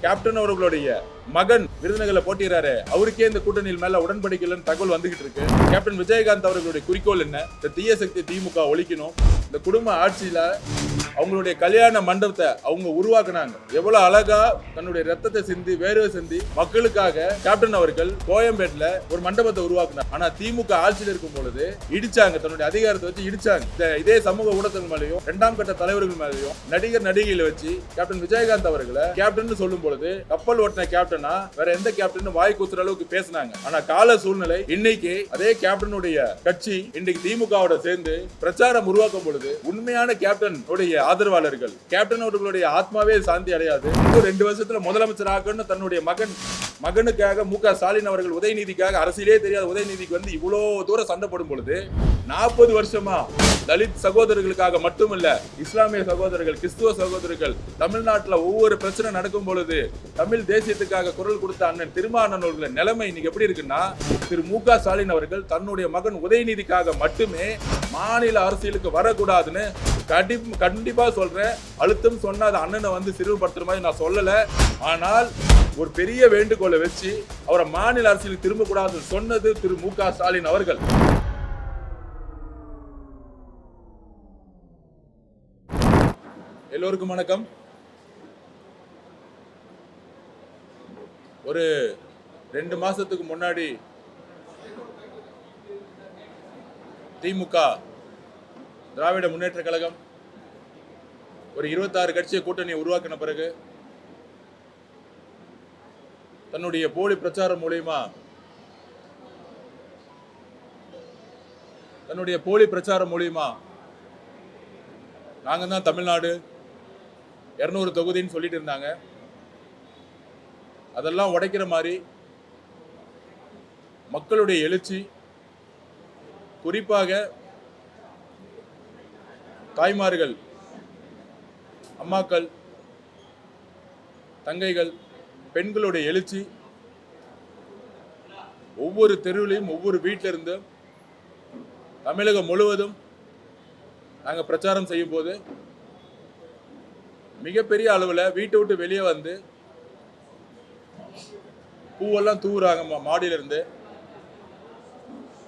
Captain அவர்களுடைய மகன் விருதுநகர்ல போட்டிடுறாரு, அவருக்கே இந்த கூட்டணியில் மேல உடன்படிக்கைன்னு தகவல் வந்துகிட்டு இருக்கு. கேப்டன் விஜயகாந்த் அவர்களுடைய குறிக்கோள் என்ன? இந்த தீய சக்தி திமுக ஒழிக்கணும். இந்த குடும்ப ஆட்சியில அவங்களுடைய கல்யாண மண்டபத்தை அவங்க உருவாக்குனாங்க. எவ்வளவு அழகா தன்னுடைய ரத்தத்தை சிந்தி வேர்வை சிந்தி மக்களுக்காக கேப்டன் அவர்கள் கோயம்பேட்ல ஒரு மண்டபத்தை உருவாக்குனார். ஆனா திமுக ஆட்சியில் இருக்கும் பொழுது இடிச்சாங்க, தன்னுடைய அதிகாரத்தை வச்சு இடிச்சாங்க. இதே சமூக ஊடகங்கள் மேலேயும் இரண்டாம் கட்ட தலைவர்கள் மேலேயும் நடிகர் நடிகைகளை வச்சு கேப்டன் விஜயகாந்த் அவர்களை கேப்டன் சொல்லும் பொழுது கப்பல் ஓட்டின கேப்டனா வேற எந்த கேப்டன் வாய் கூத்துற அளவுக்கு பேசினாங்க. ஆனா கால சூழ்நிலை இன்னைக்கு அதே கேப்டனுடைய கட்சி இன்னைக்கு திமுகவோட சேர்ந்து பிரச்சாரம் உருவாக்கும் பொழுது உண்மையான கேப்டன் உடைய ஆதரவாளர்கள் கேப்டன் அவர்களுடைய ஆத்மாவே சாந்தி அடையாது. இன்னும் 2 வருஷத்துல முதலமைச்சர் ஆகணும்னு தன்னுடைய மகனுக்காக மு.க. ஸ்டாலின் அவர்கள் உதயநிதிக்காக அரசியலே தெரியாத உதயநிதிக்கு வந்து இவ்வளவு தூரம் சண்டை போடும் பொழுது 40 வருஷமா தலித் சகோதரர்களுக்காக மட்டுமல்ல, இஸ்லாமிய சகோதரர்கள், கிறிஸ்துவ சகோதரர்கள், தமிழ்நாட்டில் ஒவ்வொரு பிரச்சனை நடக்கும் பொழுது தமிழ் தேசியத்துக்காக குரல் கொடுத்த அண்ணன் திருமாவளவன் அவர்கள் நிலைமை இன்னைக்கு எப்படி இருக்குன்னா, திரு மு.க. ஸ்டாலின் அவர்கள் தன்னுடைய மகன் உதயநிதிக்காக மட்டுமே மாநில அரசியலுக்கு வரக்கூடாதுன்னு கண்டிப்பா சொல்றேன். அழுத்தம் சொன்ன அண்ணனை வந்து சிறுபடுத்துற மாதிரி நான் சொல்லல. ஆனால் ஒரு பெரிய வேண்டுகோளை வச்சு அவரை மாநில அரசியலுக்கு திரும்ப கூடாதுன்னு சொன்னது திரு மு.க. ஸ்டாலின் அவர்கள். எல்லோருக்கும் வணக்கம். ஒரு 2 மாசத்துக்கு முன்னாடி திமுக திராவிட முன்னேற்ற கழகம் ஒரு 26 கட்சியை கூட்டணியை உருவாக்கின பிறகு தன்னுடைய போலி பிரச்சாரம் மூலியமா நாங்க தான் தமிழ்நாடு 200 தொகுதின்னு சொல்லிட்டு இருந்தாங்க. அதெல்லாம் உடைக்கிற மாதிரி மக்களுடைய எழுச்சி, குறிப்பாக தாய்மார்கள், அம்மாக்கள், தங்கைகள், பெண்களுடைய எழுச்சி ஒவ்வொரு தெருவிலையும் ஒவ்வொரு வீட்டில இருந்து தமிழகம் முழுவதும் நாங்கள் பிரச்சாரம் செய்யும் போது மிகப்பெரிய அளவில் வீட்டை விட்டு வெளியே வந்து பூவெல்லாம் தூவுறாங்க மாடியிலிருந்து.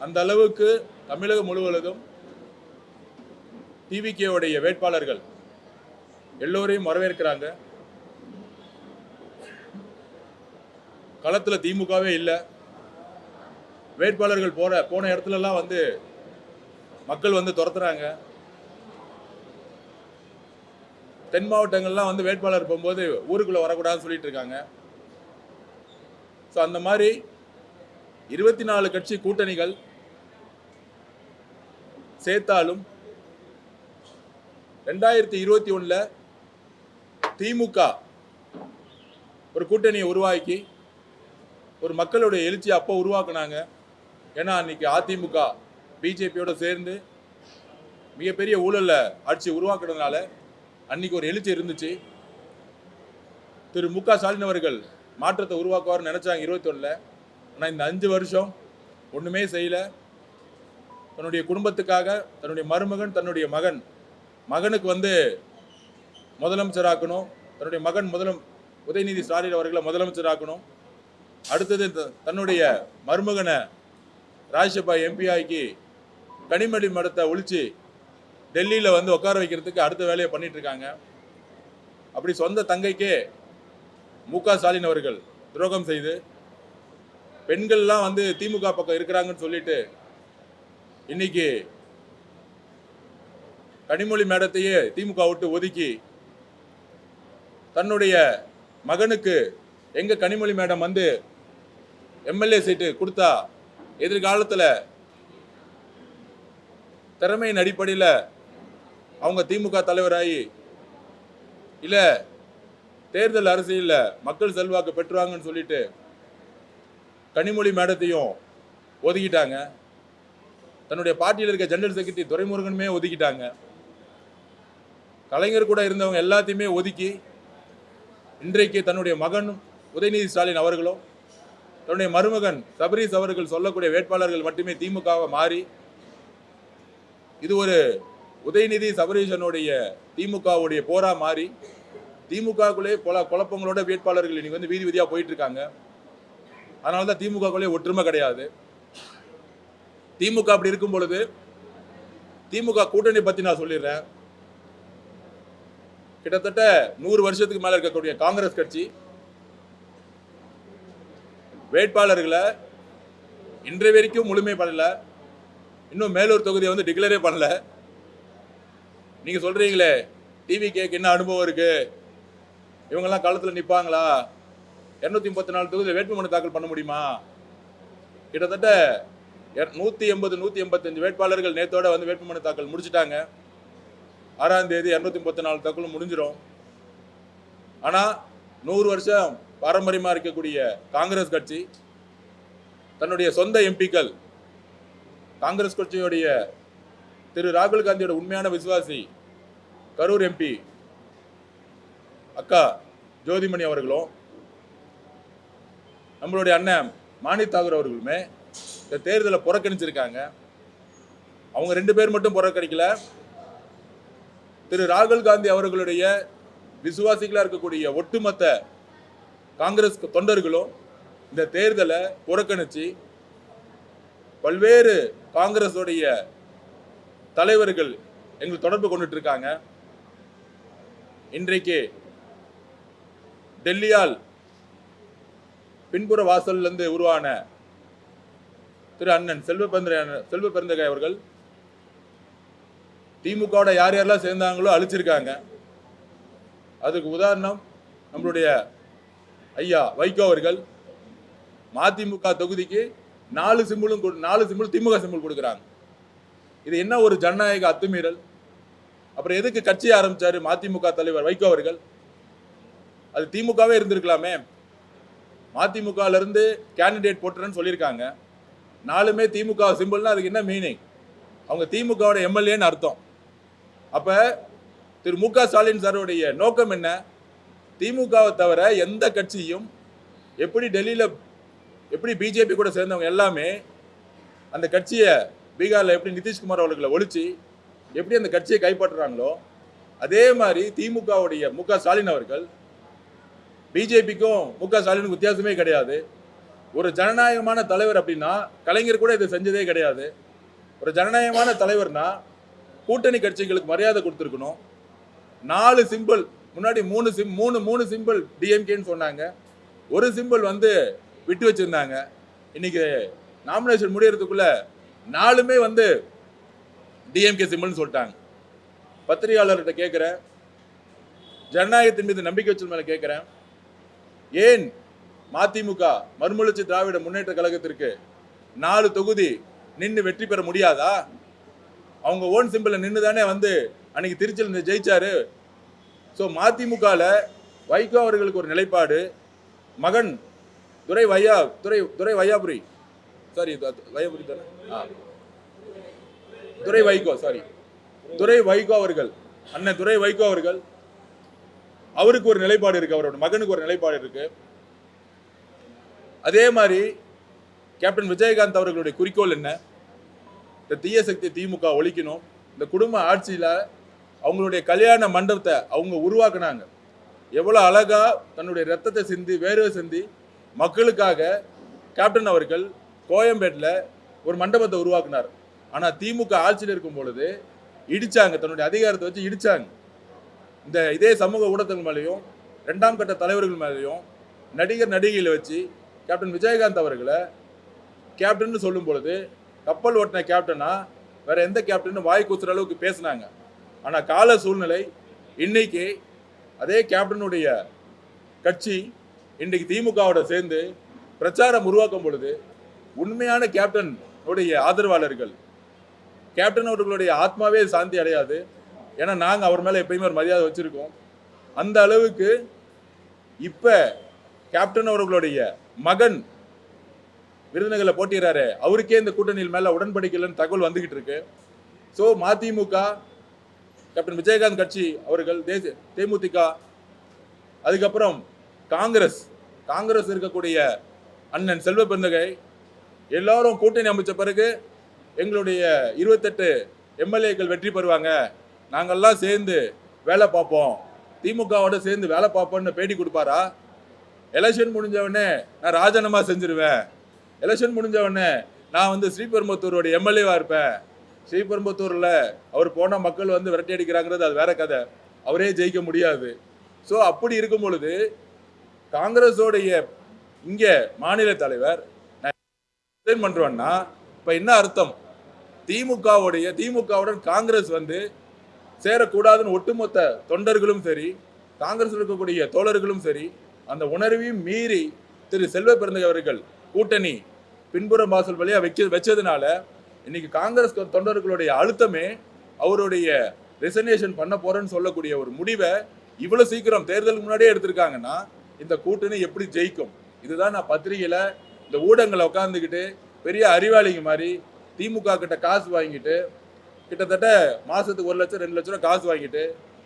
அந்த அளவுக்கு தமிழகம் முழுவதும் டிவிகேவுடைய வேட்பாளர்கள் எல்லோரையும் வரவேற்கிறாங்க. களத்தில் திமுகவே இல்லை. வேட்பாளர்கள் போன இடத்துல எல்லாம் வந்து மக்கள் வந்து துரத்துறாங்க. தென் மாவட்டங்கள்லாம் வந்து வேட்பாளர் போகும்போது ஊருக்குள்ள வரக்கூடாதுன்னு சொல்லிட்டு இருக்காங்க. ஸோ அந்த மாதிரி 24 கட்சி கூட்டணிகள் சேர்த்தாலும் 2021 திமுக ஒரு கூட்டணியை உருவாக்கி ஒரு மக்களுடைய எழுச்சி அப்போ உருவாக்குனாங்க. ஏன்னா அன்னைக்கு அதிமுக பிஜேபியோட சேர்ந்து மிகப்பெரிய ஊழல்ல ஆட்சி உருவாக்குறதுனால அன்னைக்கு ஒரு எழுச்சி இருந்துச்சு. திரு மு.க. ஸ்டாலின் அவர்கள் மாற்றத்தை உருவாக்குவார்னு நினைச்சாங்க 21. ஆனால் இந்த 5 வருஷம் ஒண்ணுமே செய்யல. தன்னுடைய குடும்பத்துக்காக தன்னுடைய மருமகன், தன்னுடைய மகனுக்கு வந்து முதலமைச்சராக்கணும், தன்னுடைய மகன் உதயநிதி ஸ்டாலின் அவர்களை முதலமைச்சராக்கணும். அடுத்தது தன்னுடைய மருமகனை ராஜ்யசபா எம்பி ஆக்கி கனிமொழி மடத்தை ஒழிச்சு டெல்லியில் வந்து உட்கார வைக்கிறதுக்கு அடுத்த வேலையை பண்ணிட்டு இருக்காங்க. அப்படி சொந்த தங்கைக்கே மு.க. ஸ்டாலின் அவர்கள் துரோகம் செய்து பெண்கள்லாம் வந்து திமுக பக்கம் இருக்கிறாங்கன்னு சொல்லிட்டு இன்னைக்கு கனிமொழி மேடத்தையே திமுக விட்டு ஒதுக்கி தன்னுடைய மகனுக்கு எங்க கனிமொழி மேடம் வந்து எம்எல்ஏ சீட்டு கொடுத்தா எதிர்காலத்தில் திறமையின் அடிப்படையில் அவங்க திமுக தலைவராகி இல்லை தேர்தல் அரசியலில் மக்கள் செல்வாக்கு பெற்றுவாங்கன்னு சொல்லிட்டு கனிமொழி மேடத்தையும் ஒதுக்கிட்டாங்க. தன்னுடைய பார்ட்டியில் இருக்க ஜெனரல் செக்ரட்டரி துரைமுருகனுமே ஒதுக்கிட்டாங்க. கலைஞர் கூட இருந்தவங்க எல்லாத்தையுமே ஒதுக்கி இன்றைக்கு தன்னுடைய மகன் உதயநிதி ஸ்டாலின் அவர்களும் தன்னுடைய மருமகன் சபரீஷ் அவர்கள் சொல்லக்கூடிய வேட்பாளர்கள் மட்டுமே திமுகவை மாறி இது ஒரு உதயநிதி சபரீஷனுடைய திமுகவுடைய போரா மாறி திமுகக்குள்ளே பல குழப்பங்களோட வேட்பாளர்கள் இன்னைக்கு வந்து வீதி வீதியா போயிட்டு இருக்காங்க. அதனாலதான் திமுகக்குள்ளே ஒற்றுமை கிடையாது. திமுக அப்படி இருக்கும் பொழுது திமுக கூட்டணி பத்தி நான் சொல்லிடுறேன். கிட்டத்தட்ட 100 வருஷத்துக்கு மேல இருக்கக்கூடிய காங்கிரஸ் கட்சி வேட்பாளர்களை இன்றைய வரைக்கும் முழுமை பண்ணல. இன்னும் மேலூர் தொகுதியை வந்து டிக்ளரே பண்ணல. நீங்க சொல்றீங்களே டிவிகேக்கு என்ன அனுபவம் இருக்கு, இவங்கெல்லாம் களத்தில் நிற்பாங்களா, 234 தொகுதியில் வேட்புமனு தாக்கல் பண்ண முடியுமா? கிட்டத்தட்ட 185 வேட்பாளர்கள் நேத்தோட வந்து வேட்புமனு தாக்கல் முடிச்சுட்டாங்க. 6ஆம் தேதி 234 தாக்கலும் முடிஞ்சிடும். ஆனால் 100 வருஷம் பாரம்பரியமாக இருக்கக்கூடிய காங்கிரஸ் கட்சி தன்னுடைய சொந்த எம்பிக்கள், காங்கிரஸ் கட்சியுடைய திரு ராகுல் காந்தியோட உண்மையான விசுவாசி கரூர் எம்பி அக்கா ஜோதிமணி அவர்களும் நம்மளுடைய அண்ணன் மாணிக் தாகூர் அவர்களுமே இந்த தேர்தலை புறக்கணிச்சிருக்காங்க. அவங்க 2 பேர் மட்டும் புறக்கணிக்கல, திரு ராகுல் காந்தி அவர்களுடைய விசுவாசிகளா இருக்கக்கூடிய ஒட்டுமொத்த காங்கிரஸ் தொண்டர்களும் இந்த தேர்தலை புறக்கணிச்சு பல்வேறு காங்கிரஸுடைய தலைவர்கள் எங்களுக்கு தொடர்பு கொண்டுட்டு இருக்காங்க. இன்றைக்கு டெல்லியால் பின்புற வாசல்ல இருந்து உருவான திரு அண்ணன் செல்வ பெருந்தகை அவர்கள் திமுக யார் யாரெல்லாம் சேர்ந்தாங்களோ அழிச்சிருக்காங்க. அதுக்கு உதாரணம் நம்மளுடைய ஐயா வைகோ அவர்கள் மதிமுக தொகுதிக்கு 4 சிம்பிள் திமுக சிம்பிள் கொடுக்குறாங்க. இது என்ன ஒரு ஜனநாயக அத்துமீறல்? அப்புறம் எதுக்கு கட்சி ஆரம்பிச்சாரு மதிமுக தலைவர் வைகோ அவர்கள்? அது திமுகவே இருந்திருக்கலாமே. மதிமுகல இருந்து கேண்டிடேட் போட்டுறேன்னு சொல்லியிருக்காங்க. 4மே திமுக சிம்பிள்னா அதுக்கு என்ன மீனிங்? அவங்க திமுகவோட எம்எல்ஏன்னு அர்த்தம். அப்ப திரு மு.க. ஸ்டாலின் சாருடைய நோக்கம் என்ன? திமுகவை தவிர எந்த கட்சியும் எப்படி பிஜேபி கூட சேர்ந்தவங்க எல்லாமே அந்த கட்சியை பீகார்ல எப்படி நிதிஷ்குமார் அவர்களை ஒழிச்சு எப்படி அந்த கட்சியை கைப்பற்றுறாங்களோ அதே மாதிரி திமுகவுடைய மு.க. ஸ்டாலின் அவர்கள் பிஜேபிக்கும் மு.க. ஸ்டாலினுக்கும் வித்தியாசமே கிடையாது. ஒரு ஜனநாயகமான தலைவர் அப்படின்னா கலைஞர் கூட இதை செஞ்சதே கிடையாது. ஒரு ஜனநாயகமான தலைவர்னா கூட்டணி கட்சிகளுக்கு மரியாதை கொடுத்துருக்கணும். 4 சிம்பிள் முன்னாடி 3 சிம்பிள் டிஎம்கேன்னு சொன்னாங்க. ஒரு சிம்பிள் வந்து விட்டு வச்சிருந்தாங்க. இன்னைக்கு நாமினேஷன் முடியறதுக்குள்ள 4மே வந்து டிஎம்கே சிம்பிள்னு சொல்லிட்டாங்க. பத்திரிகையாளர்கிட்ட கேட்கிறேன், ஜனநாயகத்தின் மீது நம்பிக்கை வச்சல் மேல கேட்கிறேன், ஏன் மதிமுக மறுமலர்ச்சி திராவிட முன்னேற்ற கழகத்திற்கு 4 தொகுதி நின்று வெற்றி பெற முடியாதா? அவங்க ஓன் சிம்பிள் நின்று தானே வந்து அன்னைக்கு திருச்சியில் ஜெயிச்சாரு. ஸோ மதிமுகல வைகோ அவர்களுக்கு ஒரு நிலைப்பாடு, மகன் துரை வையாபுரி சாரி வையாபுரி தானே துரை வைகோ அவர்கள், அண்ணன் துரை வைகோ அவர்கள், அவருக்கு ஒரு நிலைப்பாடு இருக்கு, அவரோட மகனுக்கு ஒரு நிலைப்பாடு இருக்கு. அதே மாதிரி கேப்டன் விஜயகாந்த் அவர்களுடைய குறிக்கோள் என்ன? இந்த தீய சக்தி திமுக ஒழிக்கணும். இந்த குடும்ப ஆட்சியில அவங்களுடைய கல்யாண மண்டபத்தை அவங்க உருவாக்குனாங்க. எவ்வளவு அழகா தன்னுடைய ரத்தத்தை சிந்தி வேர்வை சிந்தி மக்களுக்காக கேப்டன் அவர்கள் கோயம்பேட்டில் ஒரு மண்டபத்தை உருவாக்குனார். ஆனா திமுக ஆட்சியில் இருக்கும் பொழுது இடிச்சாங்க, தன்னுடைய அதிகாரத்தை வச்சு இடிச்சாங்க. இதே சமூக ஊடகங்கள் மேலேயும் 2ஆம் கட்ட தலைவர்கள் மேலேயும் நடிகைகளை வச்சு கேப்டன் விஜயகாந்த் அவர்களை கேப்டன் சொல்லும் பொழுது கப்பல் ஓட்டின கேப்டனா வேற எந்த கேப்டன் வாய் கூசுற அளவுக்கு பேசினாங்க. ஆனா கால சூழ்நிலை இன்னைக்கு அதே கேப்டனுடைய கட்சி இன்றைக்கு திமுகவோட சேர்ந்து பிரச்சாரம் உருவாக்கும் பொழுது உண்மையான கேப்டன் ஆதரவாளர்கள், கேப்டன் அவர்களுடைய ஆத்மாவே சாந்தி அடையாது. ஏன்னா நாங்க அவர் மேல எப்பயுமே ஒரு மரியாதை வச்சிருக்கோம். அந்த அளவுக்கு இப்ப கேப்டன் அவர்களுடைய மகன் விருதுநகரில் போட்டிடுறாரு, அவருக்கே இந்த கூட்டணியில் மேல உடன்படிக்கைன்னு தகவல் வந்துகிட்டு இருக்கு. ஸோ மதிமுக, கேப்டன் விஜயகாந்த் கட்சி அவர்கள், தேமுதிக, அதுக்கப்புறம் காங்கிரஸ் இருக்கக்கூடிய அண்ணன் செல்வ பெருந்தகை எல்லாரும் கூட்டணி அமைச்ச பிறகு எங்களுடைய 28 எம்எல்ஏக்கள் வெற்றி பெறுவாங்க, நாங்கள்லாம் சேர்ந்து வேலை பார்ப்போம் திமுகவோட சேர்ந்து வேலை பார்ப்போன்னு பேட்டி கொடுப்பாரா? எலெக்ஷன் முடிஞ்ச உடனே நான் ராஜினாமா செஞ்சிருவேன், எலெக்ஷன் முடிஞ்ச உடனே நான் வந்து ஸ்ரீபெரும்புத்தூரோட எம்எல்ஏவா இருப்பேன், ஸ்ரீபெரும்புத்தூர்ல அவர் போன மக்கள் வந்து விரட்டி அடிக்கிறாங்கிறது அது வேற கதை, அவரே ஜெயிக்க முடியாது. ஸோ அப்படி இருக்கும் பொழுது காங்கிரஸோடைய இங்க மாநில தலைவர் பண்றோம்னா இப்ப என்ன அர்த்தம்? திமுகவுடன் காங்கிரஸ் வந்து சேரக்கூடாதுன்னு ஒட்டுமொத்த தொண்டர்களும் சரி, காங்கிரஸ் இருக்கக்கூடிய தோழர்களும் சரி, அந்த உணர்வையும் மீறி திரு செல்வ பெருந்தகை அவர்கள் கூட்டணி பின்புறம் வாசல் வழியா வச்சதுனால இன்னைக்கு காங்கிரஸ் தொண்டர்களுடைய அழுத்தமே அவருடைய ரெசனேஷன் பண்ண போறேன்னு சொல்லக்கூடிய ஒரு முடிவை இவ்வளவு சீக்கிரம் தேர்தலுக்கு முன்னாடியே எடுத்திருக்காங்கன்னா இந்த கூட்டணி எப்படி ஜெயிக்கும்? இதுதான் நான் பத்திரிகையில இந்த ஊடகங்களை உட்காந்துக்கிட்டு பெரிய அறிவாளிங்க மாதிரி திமுக கிட்ட காசு வாங்கிட்டு கிட்டத்தட்ட மாசத்துக்கு 1 லட்சம் 2 லட்சம் ரூபாய் காசு வாங்கிட்டு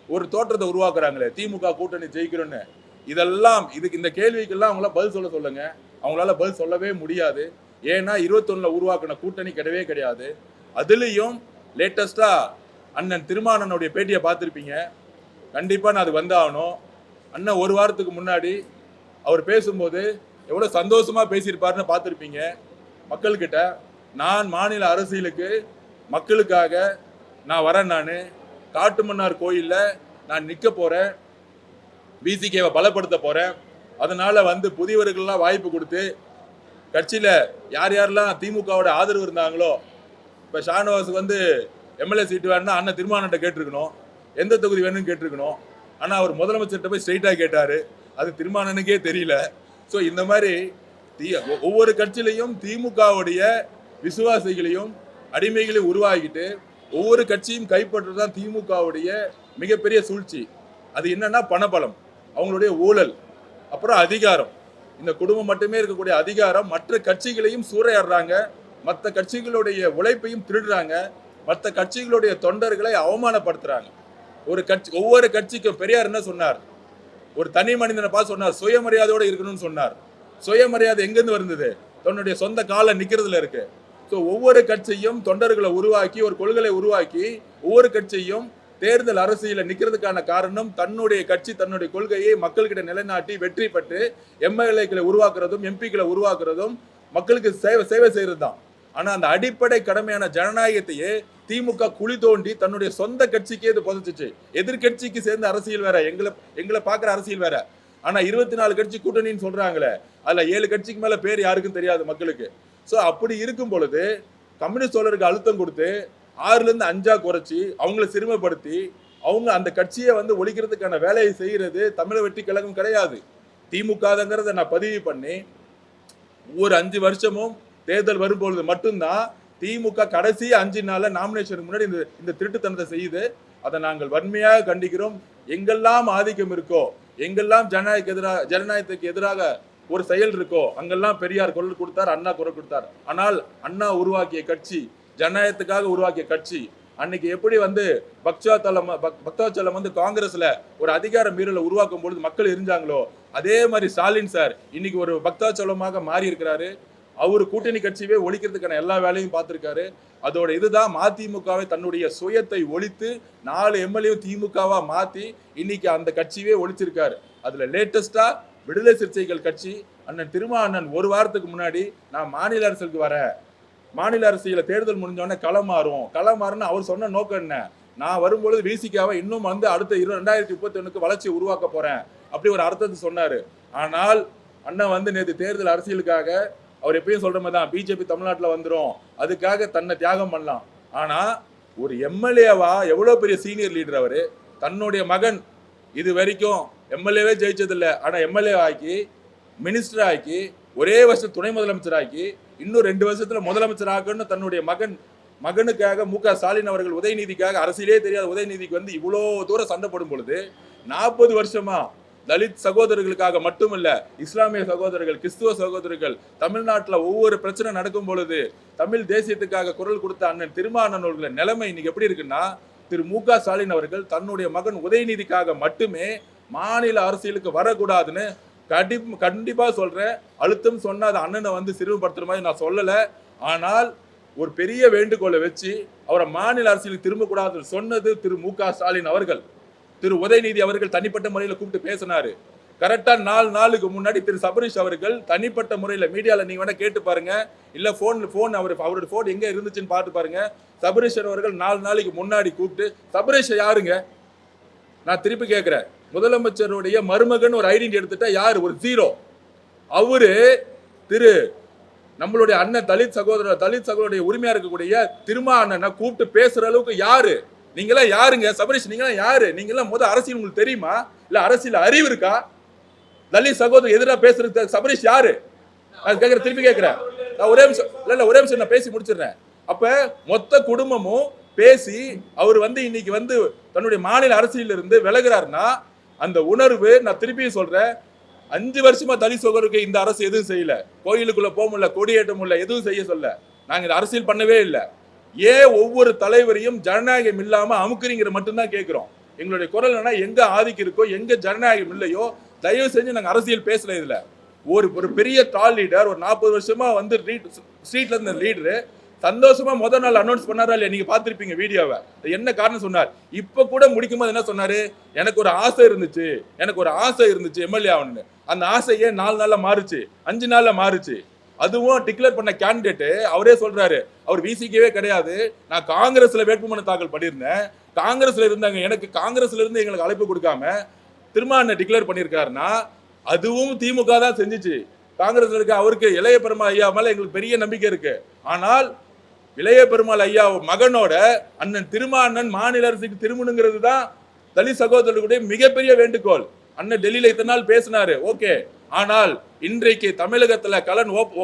ஒரு தோற்றத்தை உருவாக்குறாங்களே திமுக கூட்டணி ஜெயிக்கிறோன்னு. இதெல்லாம் இந்த கேள்விக்கெல்லாம் அவங்களால பதில் சொல்லுங்க. அவங்களால பதில் சொல்லவே முடியாது. ஏன்னா 21ல உருவாக்கின கூட்டணி கிடையவே கிடையாது. அதுலேயும் லேட்டஸ்டா அண்ணன் திருமானனுடைய பேட்டியை பார்த்துருப்பீங்க. கண்டிப்பா நான் அது வந்தாகணும். அண்ணன் ஒரு வாரத்துக்கு முன்னாடி அவர் பேசும்போது எவ்வளோ சந்தோஷமா பேசியிருப்பாருன்னு பார்த்துருப்பீங்க. மக்கள்கிட்ட நான் மாநில அரசியலுக்கு மக்களுக்காக நான் வரேன், நான் காட்டுமன்னார் கோயிலில் நான் நிற்க போகிறேன், பிசிகேவை பலப்படுத்த போகிறேன், அதனால் வந்து புதியவர்கள்லாம் வாய்ப்பு கொடுத்து கட்சியில் யார் யாரெல்லாம் திமுகவோட ஆதரவு இருந்தாங்களோ, இப்போ ஷானவாஸுக்கு வந்து எம்எல்ஏ சீட்டு வேணும்னா அண்ணன் திருமானன்ட்ட கேட்டிருக்கணும், எந்த தொகுதி வேணும்னு கேட்டிருக்கணும். ஆனால் அவர் முதலமைச்சர்கிட்ட போய் ஸ்ட்ரெயிட்டாக கேட்டார், அது திருமானனுக்கே தெரியல. ஸோ இந்த மாதிரி ஒவ்வொரு கட்சியிலையும் திமுகவுடைய விசுவாசிகளையும் அடிமைகளையும் உருவாக்கிட்டு ஒவ்வொரு கட்சியும் கைப்பற்றுறது தான் திமுகவுடைய மிகப்பெரிய சூழ்ச்சி. அது என்னன்னா பணபலம், அவங்களுடைய ஊழல், அப்புறம் அதிகாரம். இந்த குடும்பம் மட்டுமே இருக்கக்கூடிய அதிகாரம் மற்ற கட்சிகளையும் சூறையாடுறாங்க, மற்ற கட்சிகளுடைய உழைப்பையும் திருடுறாங்க, மற்ற கட்சிகளுடைய தொண்டர்களை அவமானப்படுத்துறாங்க. ஒவ்வொரு கட்சிக்கும் பெரியார் என்ன சொன்னார்? ஒரு தனி மனிதனை பார்த்து சொன்னார், சுயமரியாதையோடு இருக்கணும்னு சொன்னார். சுயமரியாதை எங்கிருந்து வந்தது? தன்னுடைய சொந்த கால நிக்கிறதுல இருக்கு. ஸோ ஒவ்வொரு கட்சியும் தொண்டர்களை உருவாக்கி ஒரு கொள்கையை உருவாக்கி ஒவ்வொரு கட்சியும் தேர்தல் அரசியல நிக்கிறதுக்கான காரணம் தன்னுடைய கட்சி தன்னுடைய கொள்கையை மக்கள்கிட்ட நிலைநாட்டி வெற்றி பெற்று எம்எல்ஏக்களை உருவாக்குறதும் எம்பிக்களை உருவாக்குறதும் மக்களுக்கு சேவை செய்யறது தான். ஆனா அந்த அடிப்படை கடமையான ஜனநாயகத்தையே திமுக குழி தோண்டி தன்னுடைய சொந்த கட்சிக்கே இது புதைச்சிச்சு. எதிர்கட்சிக்கு சேர்ந்த அரசியல் வேற, எங்களை பாக்குற அரசியல் வேற. ஆனா 24 கட்சி கூட்டணின்னு சொல்றாங்களே, அதுல 7 கட்சிக்கு மேல பேர் யாருக்கும் தெரியாது மக்களுக்கு. ஸோ அப்படி இருக்கும் பொழுது கம்யூனிஸ்ட் தோழருக்கு அழுத்தம் கொடுத்து 6ல இருந்து 5ஆ குறைச்சி அவங்களை சிறுமைப்படுத்தி அவங்க அந்த கட்சியை வந்து ஒழிக்கிறதுக்கான வேலையை செய்யறது தமிழக வெற்றி கழகம் கிடையாது, திமுகங்கிறத நான் பதிவு பண்ணி ஒவ்வொரு 5 வருஷமும் தேர்தல் வரும்பொழுது மட்டும்தான் திமுக கடைசி 5 நாள்ல நாமினேஷனுக்கு முன்னாடி இந்த திருட்டுத்தனத்தை செய்யுது. அதை நாங்கள் வன்மையாக கண்டிக்கிறோம். எங்கெல்லாம் ஆதிக்கம் இருக்கோ, எங்கெல்லாம் ஜனநாயகத்துக்கு எதிராக ஒரு செயல் இருக்கோ அங்கெல்லாம் பெரியார் குரல் கொடுத்தார், அண்ணா குரல் கொடுத்தார். ஆனால் அண்ணா உருவாக்கிய கட்சி, ஜனநாயகத்துக்காக உருவாக்கிய கட்சி, அன்னைக்கு எப்படி வந்து பக்தாச்சலம் வந்து காங்கிரஸ்ல ஒரு அதிகார மீறலை உருவாக்கும் பொழுது மக்கள் எரிஞ்சாங்களோ, அதே மாதிரி ஸ்டாலின் சார் இன்னைக்கு ஒரு பக்தாச்சலமாக மாறி இருக்கிறாரு. அவரு கூட்டணி கட்சியே ஒழிக்கிறதுக்கான எல்லா வேலையும் பார்த்திருக்காரு. அதோட இதுதான் மதிமுகவை தன்னுடைய சுயத்தை ஒழித்து 4 எம்எல்ஏ திமுகவா மாத்தி இன்னைக்கு அந்த கட்சியே ஒழிச்சிருக்காரு. அதுல லேட்டஸ்டா விடுதலை சிறுத்தைகள் கட்சி அண்ணன் திருமானன் ஒரு வாரத்துக்கு முன்னாடி நான் மாநில அரசுக்கு வரேன், மாநில அரசியல தேர்தல் முடிஞ்சோடனே களம் மாறுன்னு அவர் சொன்ன நோக்கம் என்ன? நான் வரும்பொழுது விசிகாவை இன்னும் வந்து அடுத்த 2031 வளர்ச்சியை உருவாக்க போறேன் அப்படி ஒரு அர்த்தத்தை சொன்னாரு. ஆனால் அண்ணன் வந்து நேற்று தேர்தல் அரசியலுக்காக அவர் எப்பயும் சொல்ற மாதிரி தான் பிஜேபி தமிழ்நாட்டில் வந்துடும், அதுக்காக தன்னை தியாகம் பண்ணலாம். ஆனா ஒரு எம்எல்ஏவா எவ்வளவு பெரிய சீனியர் லீடர் அவரு, தன்னுடைய மகன் இது வரைக்கும் எம்எல்ஏவே ஜெயிச்சதில்லை, ஆனா எம்எல்ஏ ஆக்கி மினிஸ்டர் ஆக்கி ஒரே வருஷம் துணை முதலமைச்சர் ஆக்கி இன்னும் 2 வருஷத்துல முதலமைச்சர் ஆக்கணும்னு தன்னுடைய மகனுக்காக மு.க. ஸ்டாலின் அவர்கள் உதயநிதிக்காக அரசியலே தெரியாத உதயநிதிக்கு வந்து இவ்வளோ தூரம் சண்டை போடும் பொழுது 40 வருஷமா தலித் சகோதரர்களுக்காக மட்டுமல்ல, இஸ்லாமிய சகோதரர்கள், கிறிஸ்துவ சகோதரர்கள், தமிழ்நாட்டில் ஒவ்வொரு பிரச்சனை நடக்கும் பொழுது தமிழ் தேசியத்துக்காக குரல் கொடுத்த அண்ணன் திருமானன் அவர்களின் நிலைமை இன்னைக்கு எப்படி இருக்குன்னா, திரு மு.க. ஸ்டாலின் அவர்கள் தன்னுடைய மகன் உதயநிதிக்காக மட்டுமே மாநில அரசியலுக்கு வரக்கூடாதுன்னு கண்டிப்பா சொல்றேன். அழுத்தம் சொன்ன அந்த அண்ணனை வந்து சிறுமைப்படுத்துற மாதிரி நான் சொல்லல. ஆனால் ஒரு பெரிய வேண்டுகோளை வச்சு அவரை மாநில அரசியலுக்கு திரும்பக்கூடாதுன்னு சொன்னது திரு மு.க. ஸ்டாலின் அவர்கள். திரு உதயநிதி அவர்கள் தனிப்பட்ட முறையில் கூப்பிட்டு பேசினாரு. கரெக்டா 4 நாளுக்கு முன்னாடி திரு சபரீஷ் அவர்கள் தனிப்பட்ட முறையில் மீடியாவில் நீங்க வேணா கேட்டு பாருங்க, இல்ல போன் அவருடைய போன் எங்க இருந்துச்சுன்னு பார்த்து பாருங்க. சபரீஷ் அவர்கள் 4 நாளைக்கு முன்னாடி கூப்பிட்டு, சபரீஷ் யாருங்க? நான் திருப்பி கேட்கிறேன், முதலமைச்சருடைய மருமகன் ஒரு ஐடென்டி எடுத்துட்டா யாரு? ஒரு ஜீரோ. அவரு திரு நம்மளுடைய அண்ணன் தலித் சகோதரருடைய உரிமையா இருக்கக்கூடிய திருமா அண்ணனை கூப்பிட்டு பேசுற அளவுக்கு யாரு? நீங்களாம் யாருங்க? சபரீஷ் நீங்களாம் யாரு? நீங்களாம் அரசியல் உங்களுக்கு தெரியுமா? இல்ல அரசியல் அறிவு இருக்கா? தலித் சகோதரர் எதிராக பேசுறது சபரீஷ் யாரு? திருப்பி கேட்கிறேன். ஒரே நிமிஷம் நான் பேசி முடிச்சிடுறேன். அப்ப மொத்த குடும்பமும் பேசி அவர் இன்னைக்கு தன்னுடைய மாநில அரசியல் இருந்து விலகிறாருன்னா அந்த உணர்வு, நான் திருப்பியும் சொல்றேன், 5 வருஷமா தலித் சகோதரருக்கு இந்த அரசு எதுவும் செய்யல. கோயிலுக்குள்ள போக முடியல, கொடியேற்ற முடியல, எதுவும் செய்ய சொல்ல. நாங்க இந்த அரசியல் பண்ணவே இல்லை. ஏன் ஒவ்வொரு தலைவரையும் ஜனநாயகம் இல்லாம அமுக்குறீங்கிற மட்டும்தான் கேட்கிறோம். எங்களுடைய குரல் என்ன, எங்க ஆதிக்கம் இருக்கோ, எங்க ஜனநாயகம் இல்லையோ, தயவு செஞ்சு நாங்க அரசியல் பேசல. இதுல ஒரு பெரிய டால் லீடர், ஒரு 40 வருஷமா ஸ்ட்ரீட்ல இருந்த லீடரு சந்தோஷமா முதல் நாள் அனௌன்ஸ் பண்ணாரா இல்லையா? நீங்க பார்த்திருப்பீங்க வீடியோவை. என்ன காரணம் சொன்னார்? இப்ப கூட முடிக்கும் போது என்ன சொன்னாரு? எனக்கு ஒரு ஆசை இருந்துச்சு எம்எல்ஏ ஆகணும்னு. அந்த ஆசையே 4 நாள்ல மாறுச்சு, 5 நாள்ல மாறுச்சு. அதுவும் டிக்ளேர் பண்ண கேண்டிடேட் அவரே சொல்றாரு, அவர் விசிகவே கிடையாது, நான் காங்கிரஸ்ல வேட்புமனு தாக்கல் பண்ணியிருந்தேன், காங்கிரஸ்ல இருந்தாங்க, எனக்கு காங்கிரஸ்ல இருந்து எங்களுக்கு அழைப்பு கொடுக்காம திரும்ப டிக்ளேர் பண்ணியிருக்காருன்னா அதுவும் திமுக தான் செஞ்சுச்சு. காங்கிரஸ்ல இருக்க அவருக்கு இளைய பெருமாள் ஐயா மேல எங்களுக்கு பெரிய நம்பிக்கை இருக்கு. ஆனால் இளைய பெருமாள் ஐயா மகனோட அண்ணன் திருமாண்ணன் மாநில அரசுக்கு திரும்பணுங்கிறது தான் தலித் சகோதரர்களுடைய மிகப்பெரிய வேண்டுகோள். அண்ணன் டெல்லியில இத்தனை நாள் பேசினாரு, ஓகே. ஆனால் இன்றைக்கு தமிழகத்துல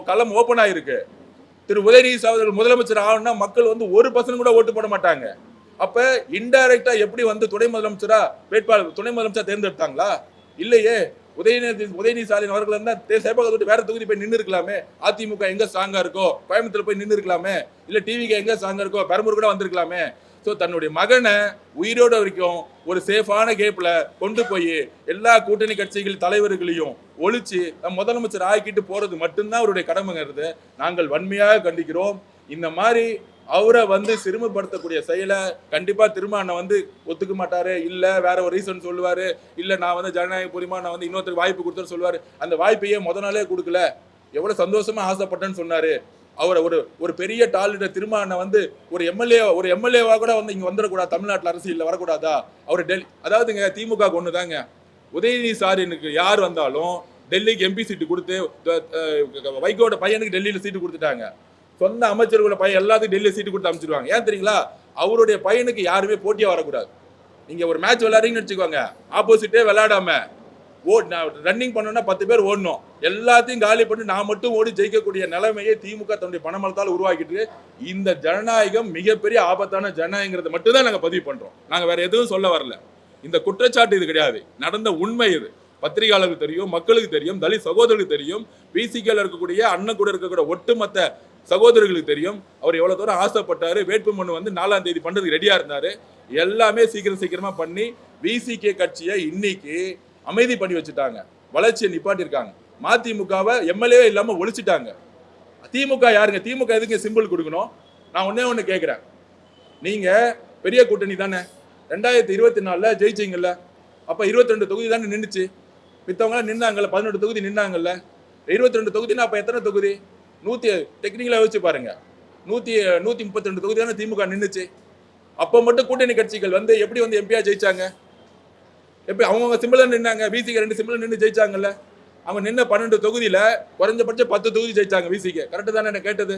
களம் ஓபன் ஆயிருக்கு. திரு உதயநிதி அவர்கள் முதலமைச்சர் ஆகணும்னா மக்கள் 1% கூட ஓட்டு போட மாட்டாங்க. அப்ப இன்டைரக்டா எப்படி துணை முதலமைச்சர் தேர்ந்தெடுத்தாங்களா? இல்லையே. உதயநிதி ஸ்டாலின் அவர்கள் சேபகத்தை வேற தொகுதி போய் நின்று இருக்கலாமே. அதிமுக எங்க ஸ்ட்ராங்கா இருக்கோ கோயம்புத்தூர் போய் நின்று இருக்கலாமே. இல்ல டிவிக்கு எங்க ஸ்ட்ராங்கா இருக்கோ பெரம்பூர் கூட வந்திருக்கலாமே. ஸோ தன்னுடைய மகனை உயிரோட வரைக்கும் ஒரு சேஃபான கேப்ல கொண்டு போய் எல்லா கூட்டணி கட்சிகள் தலைவர்களையும் ஒழிச்சு முதலமைச்சர் ஆக்கிட்டு போறது மட்டும்தான் அவருடைய கடமைங்கிறது நாங்கள் வன்மையாக கண்டிக்கிறோம். இந்த மாதிரி அவரை சிறுமப்படுத்தக்கூடிய செயலை கண்டிப்பா திரும்ப ஒத்துக்க மாட்டாரு. இல்ல வேற ஒரு ரீசன் சொல்லுவாரு. இல்ல நான் ஜனநாயக பூர்வமா நான் இன்னொருத்தருக்கு வாய்ப்பு கொடுத்தேன்னு சொல்லுவாரு. அந்த வாய்ப்பையே நாளே கொடுக்கல. எவ்வளவு சந்தோஷமா ஆசைப்பட்டேன்னு சொன்னாரு. அவரை ஒரு பெரிய டாலிடர் திரும்ப ஒரு எம்எல்ஏவா கூட இங்க வந்துடக்கூடாது, தமிழ்நாட்டில் அரசியல் வரக்கூடாதா? அவர் டெல்லி, அதாவதுங்க திமுக ஒண்ணுதாங்க, உதயநிதி ஸ்டாலினுக்கு யார் வந்தாலும் டெல்லிக்கு எம்பி சீட்டு கொடுத்து, வைகோட பையனுக்கு டெல்லியில சீட்டு கொடுத்துட்டாங்க. சொந்த அமைச்சர்களோட பையன் எல்லாத்துக்கும் டெல்லி சீட்டு கொடுத்து அமைச்சிருவாங்க. ஏன் தெரியுங்களா? அவருடைய பையனுக்கு யாருமே போட்டியா வரக்கூடாது. நீங்க ஒரு மேட்ச் விளையாடுறீங்கன்னு வச்சுக்கோங்க, ஆப்போசிட்டே விளையாடாம ரன்னிங் பண்ணணும்னா 10 பேர் ஓடணும். எல்லாத்தையும் காலி பண்ணி நான் மட்டும் ஓடி ஜெயிக்கக்கூடிய நிலைமையை திமுக தன்னுடைய பணமளத்தால் உருவாக்கிட்டு, இந்த ஜனநாயகம் மிகப்பெரிய ஆபத்தான ஜனநாயகங்கிறத மட்டும் தான் நாங்க பதிவு பண்றோம். நாங்க வேற எதுவும் சொல்ல வரல. இந்த குற்றச்சாட்டு இது கிடையாது, நடந்த உண்மை இது. பத்திரிகையாளருக்கு தெரியும், மக்களுக்கு தெரியும், தலித் சகோதரர்களுக்கு தெரியும், பிசிகேல இருக்கக்கூடிய அண்ணன் கூட இருக்கக்கூடிய ஒட்டுமொத்த சகோதரர்களுக்கு தெரியும். அவர் எவ்வளவு தூரம் ஆசைப்பட்டாரு. வேட்புமனு 4ஆம் தேதி பண்றதுக்கு ரெடியா இருந்தாரு. எல்லாமே சீக்கிரமா பண்ணி விசிகே கட்சியை இன்னைக்கு அமைதி பண்ணி வச்சுட்டாங்க, வளர்ச்சியை நிப்பாட்டிருக்காங்க. மதிமுகவை எம்எல்ஏ இல்லாம ஒழிச்சிட்டாங்க. திமுக யாருங்க? திமுக எதுக்கு சிம்பிள் கொடுக்கணும்? நான் ஒண்ணு கேட்கிறேன். நீங்க பெரிய கூட்டணி தானே, 2024 ஜெயிச்சிங்கல்ல, அப்ப 22 தொகுதி தானே நின்றுச்சு. மித்தவங்க நின்னாங்கல்ல, 18 தொகுதி நின்னாங்கல்ல. 22 தொகுதினா அப்ப எத்தனை தொகுதி? 100 டெக்னிக்கலா யோசிச்சு பாருங்க. 132 தொகுதி தானே திமுக நின்றுச்சு. அப்ப மட்டும் கூட்டணி கட்சிகள் எப்படி எம்பியா ஜெயிச்சாங்க? எப்படி அவங்க சிம்பிளா நின்னாங்க? விசிகே 2 சிம்பிளா நின்று ஜெயிச்சாங்கல்ல. அவங்க நின்ன 12 தொகுதியில குறைஞ்சபட்சம் 10 தொகுதி ஜெயிச்சாங்க விசிகே. கரெக்டு தானே என்ன கேட்டது?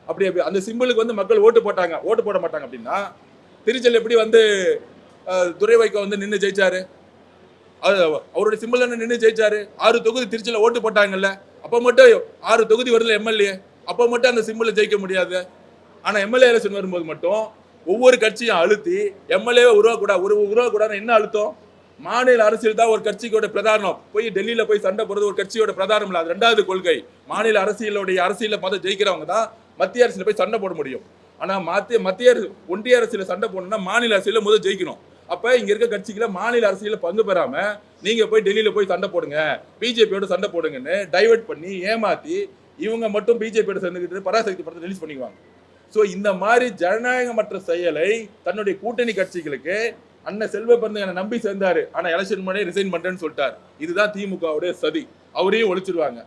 அப்படி அந்த சிம்பிளுக்கு மக்கள் ஓட்டு போட்டாங்க. ஓட்டு போட மாட்டாங்க அப்படின்னா திருச்செல் எப்படி துரை வைகோ நின்று ஜெயிச்சாரு? அவருடைய சிம்பிள் தானே நின்று ஜெயிச்சாரு. 6 தொகுதி திருச்சியில ஓட்டு போட்டாங்கல்ல. அப்ப மட்டும் 6 தொகுதி வருதுல எம்எல்ஏ, அப்ப மட்டும் அந்த சிம்பிளை ஜெயிக்க முடியாது. ஆனா எம்எல்ஏ எலெக்ஷன் வரும்போது மட்டும் ஒவ்வொரு கட்சியும் அழுத்தி எம்எல்ஏவை உருவாக்கூடாது. என்ன அழுத்தம்? மாநில அரசியல் தான் ஒரு கட்சியோட பிரதானம். போய் டெல்லியில போய் சண்டை போறது ஒரு கட்சியோட பிரதானம் இல்ல. அது 2வது கொள்கை. மாநில அரசியல ஜெயிக்கிறவங்க தான் மத்திய அரசியல போய் சண்டை போட முடியும். ஆனா ஒன்றிய அரசியல சண்டை போடணும்னா மாநில அரசியல முதல் ஜெயிக்கணும். அப்ப இங்க இருக்க கட்சிகளை மாநில அரசியல பங்கு பெறாம நீங்க போய் டெல்லியில போய் சண்டை போடுங்க, பிஜேபியோட சண்டை போடுங்கன்னு டைவர்ட் பண்ணி ஏமாத்தி இவங்க மட்டும் பிஜேபியோட சேர்ந்துக்கிட்டு பராசக்தி படத்தை ரிலீஸ் பண்ணிக்குவாங்க. ஸோ இந்த மாதிரி ஜனநாயகமற்ற செயலை தன்னுடைய கூட்டணி கட்சிகளுக்கு அண்ணன் செல்வ பெருந்தகனை நம்பி சேர்ந்தாரு, ஆனா எலெக்ஷன் முன்னாடியே ரிசைன் பண்றேன்னு சொல்லிட்டாரு. இதுதான் திமுகவுடைய சதி. அவரையும் ஒழிச்சிருவாங்க.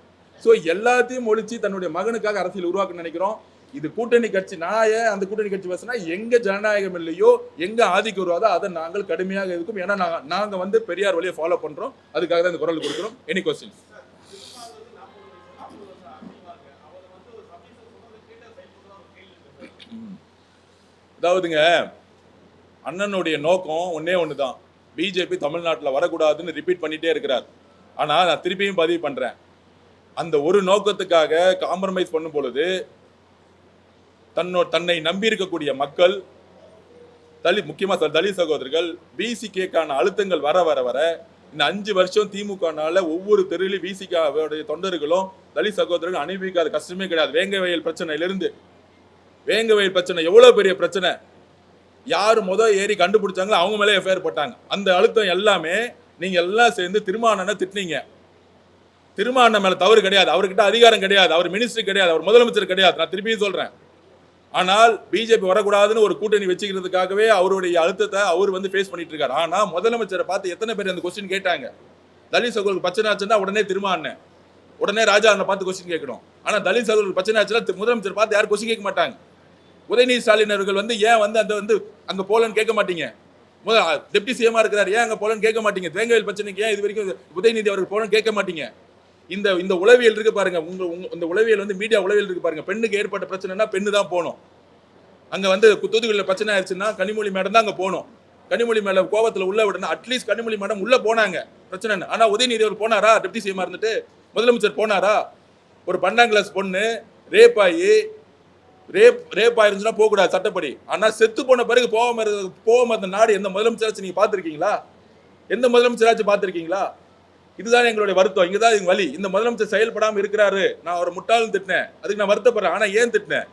ஸோ எல்லாத்தையும் ஒழிச்சு தன்னுடைய மகனுக்காக அரசியல் உருவாக்க நினைக்கிறோம். இது கூட்டணி கட்சி. நான் ஏன் அந்த கூட்டணி கட்சி பேசினா, எங்க ஜனநாயகம் இல்லையோ, எங்க ஆதிக்கம் வருவாதோ அதை நாங்கள் கடுமையாக இருக்கும். ஏன்னா நாங்க வந்து பெரியார் வழியை ஃபாலோ பண்றோம். அதுக்காக தான் இந்த குரல் கொடுக்கிறோம். Any questions? அதாவதுங்க, அண்ணனுடைய நோக்கம் ஒன்னே ஒண்ணுதான். பிஜேபி தமிழ்நாட்டில் வரக்கூடாதுன்னு ரிப்பீட் பண்ணிட்டே இருக்கிறார். ஆனா நான் திருப்பியும் பதிவு பண்றேன், அந்த ஒரு நோக்கத்துக்காக காம்ப்ரமைஸ் பண்ணும் பொழுது தன்னை நம்பி இருக்கக்கூடிய மக்கள், முக்கியமா தலித் சகோதரர்கள், பிசிகேக்கான அழுத்தங்கள் வர வர வர இந்த 5 வருஷம் திமுகனால ஒவ்வொரு தெருவிலும் பிசிகாவுடைய தொண்டர்களும் தலித் சகோதரர்கள் அனுபவிக்காத கஷ்டமே கிடையாது. வேங்க வயல் பிரச்சனையிலிருந்து, வேங்க வயல் பிரச்சனை எவ்வளவு பெரிய பிரச்சனை, யாரு ஏறி கண்டுபிடிச்சாங்களோ அவங்க மேலே எஃப்ஐஆர் போட்டாங்க. அந்த அழுத்தம் எல்லாமே நீங்க எல்லாம் சேர்ந்து திருமாவளவனை திட்டினீங்க. திருமாவளவன் மேல தவறு கிடையாது, அவர்கிட்ட அதிகாரம் கிடையாது, அவர் மினிஸ்டர் கிடையாது, அவர் முதலமைச்சர் கிடையாது. நான் திருப்பியும் சொல்றேன். ஆனால் பிஜேபி வரக்கூடாதுன்னு ஒரு கூட்டணி வச்சுக்கிறதுக்காகவே அவருடைய அழுத்தத்தை அவர் வந்து ஃபேஸ் பண்ணிட்டு இருக்காரு. ஆனா முதலமைச்சரை பார்த்து எத்தனை பேர் அந்த கொஸ்டின் கேட்டாங்க? தலித் சகோதரர்கள் பிரச்சனை ஆச்சுன்னா உடனே திருமாவளவன், உடனே ராஜா அண்ணன் பார்த்து கொஸ்டின் கேட்கணும். ஆனா தலித் சகோதரர்கள் பிரச்சனை ஆச்சுன்னா முதலமைச்சர் பார்த்து யாரும் கொஸ்டின் கேட்க மாட்டாங்க. உதயநிதி ஸ்டாலின் அவர்கள் வந்து ஏன் வந்து அந்த வந்து அங்க போலன்னு கேட்க மாட்டீங்க? டெப்டி சிஎம்மா இருக்கிறார், ஏன் அங்க போலன்னு கேட்க மாட்டீங்க? வேங்கவேல் பிரச்சனைக்கு ஏன் இது வரைக்கும் உதயநிதி அவர்கள் போலன்னு கேட்க மாட்டீங்க? இந்த உளவியல் இருக்கு பாருங்க, இந்த உளவியல் வந்து மீடியா உளவியல் இருக்கு பாருங்க. பெண்ணுக்கு ஏற்பட்ட பிரச்சனைனா பெண்ணு தான் போகணும். அங்க வந்து தூத்துக்குடியில் பிரச்சனை ஆயிடுச்சுன்னா கனிமொழி மேடம் தான் அங்க போகணும். கனிமொழி மேடம் கோவத்தில் உள்ள விடணும். அட்லீஸ்ட் கனிமொழி மேடம் உள்ள போனாங்க பிரச்சனை. ஆனா உதயநிதி அவர் போனாரா? டெப்டி சிஎம்மா இருந்துட்டு முதலமைச்சர் போனாரா? ஒரு 12ஆம் கிளாஸ் பொண்ணு ரேப் ஆயிருந்துச்சுன்னா போகக்கூடாது சட்டப்படி. ஆனா செத்து போன பிறகு போகாம அந்த நாடு எந்த முதலமைச்சராச்சும் நீங்க பார்த்துருக்கீங்களா? எந்த முதலமைச்சராச்சும் பார்த்துருக்கீங்களா? இதுதான் எங்களுடைய வருத்தம். இங்கதான் எங்க வலி. இந்த முதலமைச்சர் செயல்படாம இருக்கிறாரு. நான் ஒரு முட்டாளும் திட்டினேன், அதுக்கு நான் வருத்தப்படுறேன். ஆனா ஏன் திட்டினேன்?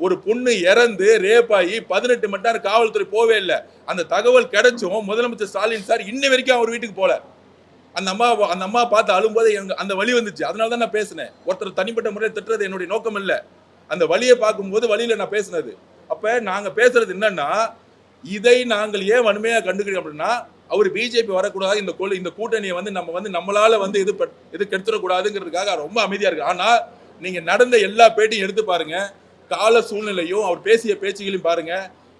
ஒரு பொண்ணு இறந்து ரேப் ஆகி 18 மணி நேரம் காவல்துறை போவே இல்லை. அந்த தகவல் கிடைச்சும் முதலமைச்சர் ஸ்டாலின் சார் இன்ன வரைக்கும் அவர் வீட்டுக்கு போல. அந்த அம்மா பார்த்து அழும்போது அந்த வலி வந்துச்சு. அதனால தான் நான் பேசினேன். ஒருத்தர் தனிப்பட்ட முறையில் திட்டுறது என்னுடைய நோக்கம் இல்லை. அந்த வலியை பார்க்கும்போது வழியில நான் பேசினது. அப்ப நாங்க பேசுறது என்னன்னா, இதை நாங்கள் ஏன் வன்மையா கண்டுக்கிறோம் அப்படின்னா, அவர் பிஜேபி வரக்கூடாது, இந்த கூட்டணியை வந்து நம்மளால வந்து இது கெடுத்துடக்கூடாதுங்கிறதுக்காக ரொம்ப அமைதியா இருக்கு. ஆனா நீங்க நடந்த எல்லா பேட்டியும் எடுத்து பாருங்க, கால சூழ்நிலையும் அவர் பேசிய பேச்சுகளையும் பாருங்க.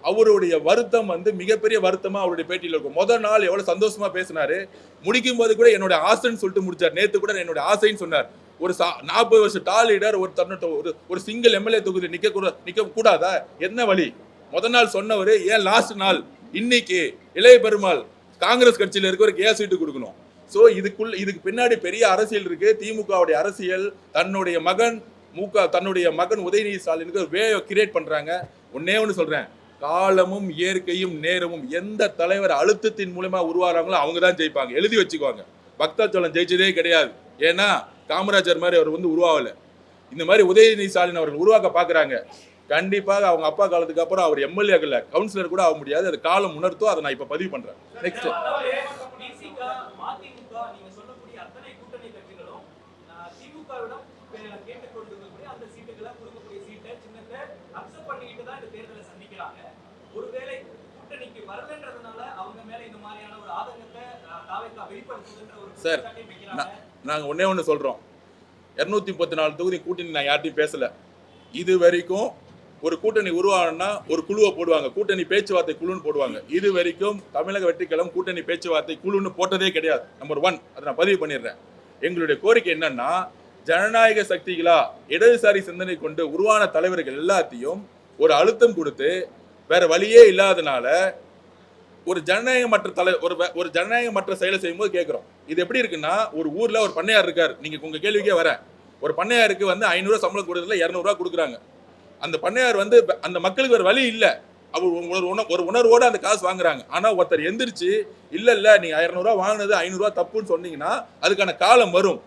அவருடைய வருத்தம் வந்து மிகப்பெரிய வருத்தமா அவருடைய பேட்டியில் இருக்கும். முதல் நாள் எவ்வளவு சந்தோஷமா பேசினாரு, முடிக்கும் போது கூட என்னோட ஆசைன்னு சொல்லிட்டு முடிச்சார். நேத்து கூட என்னோட ஆசைன்னு சொன்னார். ஒரு 40 வருஷம் டால் லீடர் ஒரு சிங்கிள் எம்எல்ஏ தொகுதி நிக்க கூடாதா? என்ன வழி? முதல் நாள் சொன்னவர் ஏன் லாஸ்ட் நாள் இன்னைக்கு இளைய பெருமாள் காங்கிரஸ் கட்சியில இருக்கிறவருக்கு ஏன் சீட்டு கொடுக்கணும்? சோ இதுக்கு பின்னாடி பெரிய அரசியல் இருக்கு. திமுகவுடைய அரசியல் தன்னுடைய மகன் உதயநிதி ஸ்டாலினுக்கு ஒரு வே கிரியேட் பண்றாங்க. ஒன்னே ஒன்று சொல்றேன், காலமும் இயற்கையும் நேரமும் எந்த தலைவர் அழுத்தத்தின் மூலமா உருவாகிறாங்களோ அவங்க தான் ஜெயிப்பாங்க. எழுதி வச்சுக்குவாங்க. பக்தாச்சோழன் ஜெயிச்சதே கிடையாது. ஏன்னா காமராஜர் மாதிரி அவர் வந்து உருவாகல. இந்த மாதிரி உதயநிதி ஸ்டாலின் அவர்கள் உருவாக்க பாக்குறாங்க. கண்டிப்பாக அவங்க அப்பா காலத்துக்கு அப்புறம் அவர் எம்எல்ஏ கவுன்சிலர் கூட ஆக முடியாது. அது காலம் உணர்த்தோ. அதை நான் இப்ப பதிவு பண்றேன். நெக்ஸ்ட் சார், நாங்க ஒன்னே ஒன்று சொல்றோம். 234 தொகுதி கூட்டணி நான் யார்ட்டையும் பேசல. இது வரைக்கும் ஒரு கூட்டணி உருவானா ஒரு குழுவை போடுவாங்க, கூட்டணி பேச்சுவார்த்தை குழுன்னு போடுவாங்க. இது வரைக்கும் தமிழக வெற்றிக்கழகம் கூட்டணி பேச்சுவார்த்தை குழுன்னு போட்டதே கிடையாது. நம்பர் 1, அதை நான் பதிவு பண்ணிடுறேன். எங்களுடைய கோரிக்கை என்னன்னா, ஜனநாயக சக்திகளா இடதுசாரி சிந்தனை கொண்டு உருவான தலைவர்கள் எல்லாத்தையும் ஒரு அழுத்தம் கொடுத்து வேற வழியே இல்லாதனால ஒரு ஜனநாயகமற்ற செயலை செய்யும்போது கேட்கிறோம். இது எப்படி இருக்குன்னா, ஒரு ஊர்ல ஒரு பண்ணையார் இருக்காரு. நீங்க உங்க கேள்விக்கே வர, ஒரு பண்ணையாருக்கு வந்து 500 சம்பளம் கொடுக்கறதுல 200 கொடுக்குறாங்க. அந்த பண்ணையார் வந்து அந்த மக்களுக்கு ஒரு வழி இல்லை. அவர் ஒரு உணர்வோட அந்த காசு வாங்குறாங்க. ஆனா ஒருத்தர் எந்திரிச்சு இல்ல நீங்க 200 வாங்கினது 500 தப்புன்னு சொன்னீங்கன்னா அதுக்கான காலம் வரும்.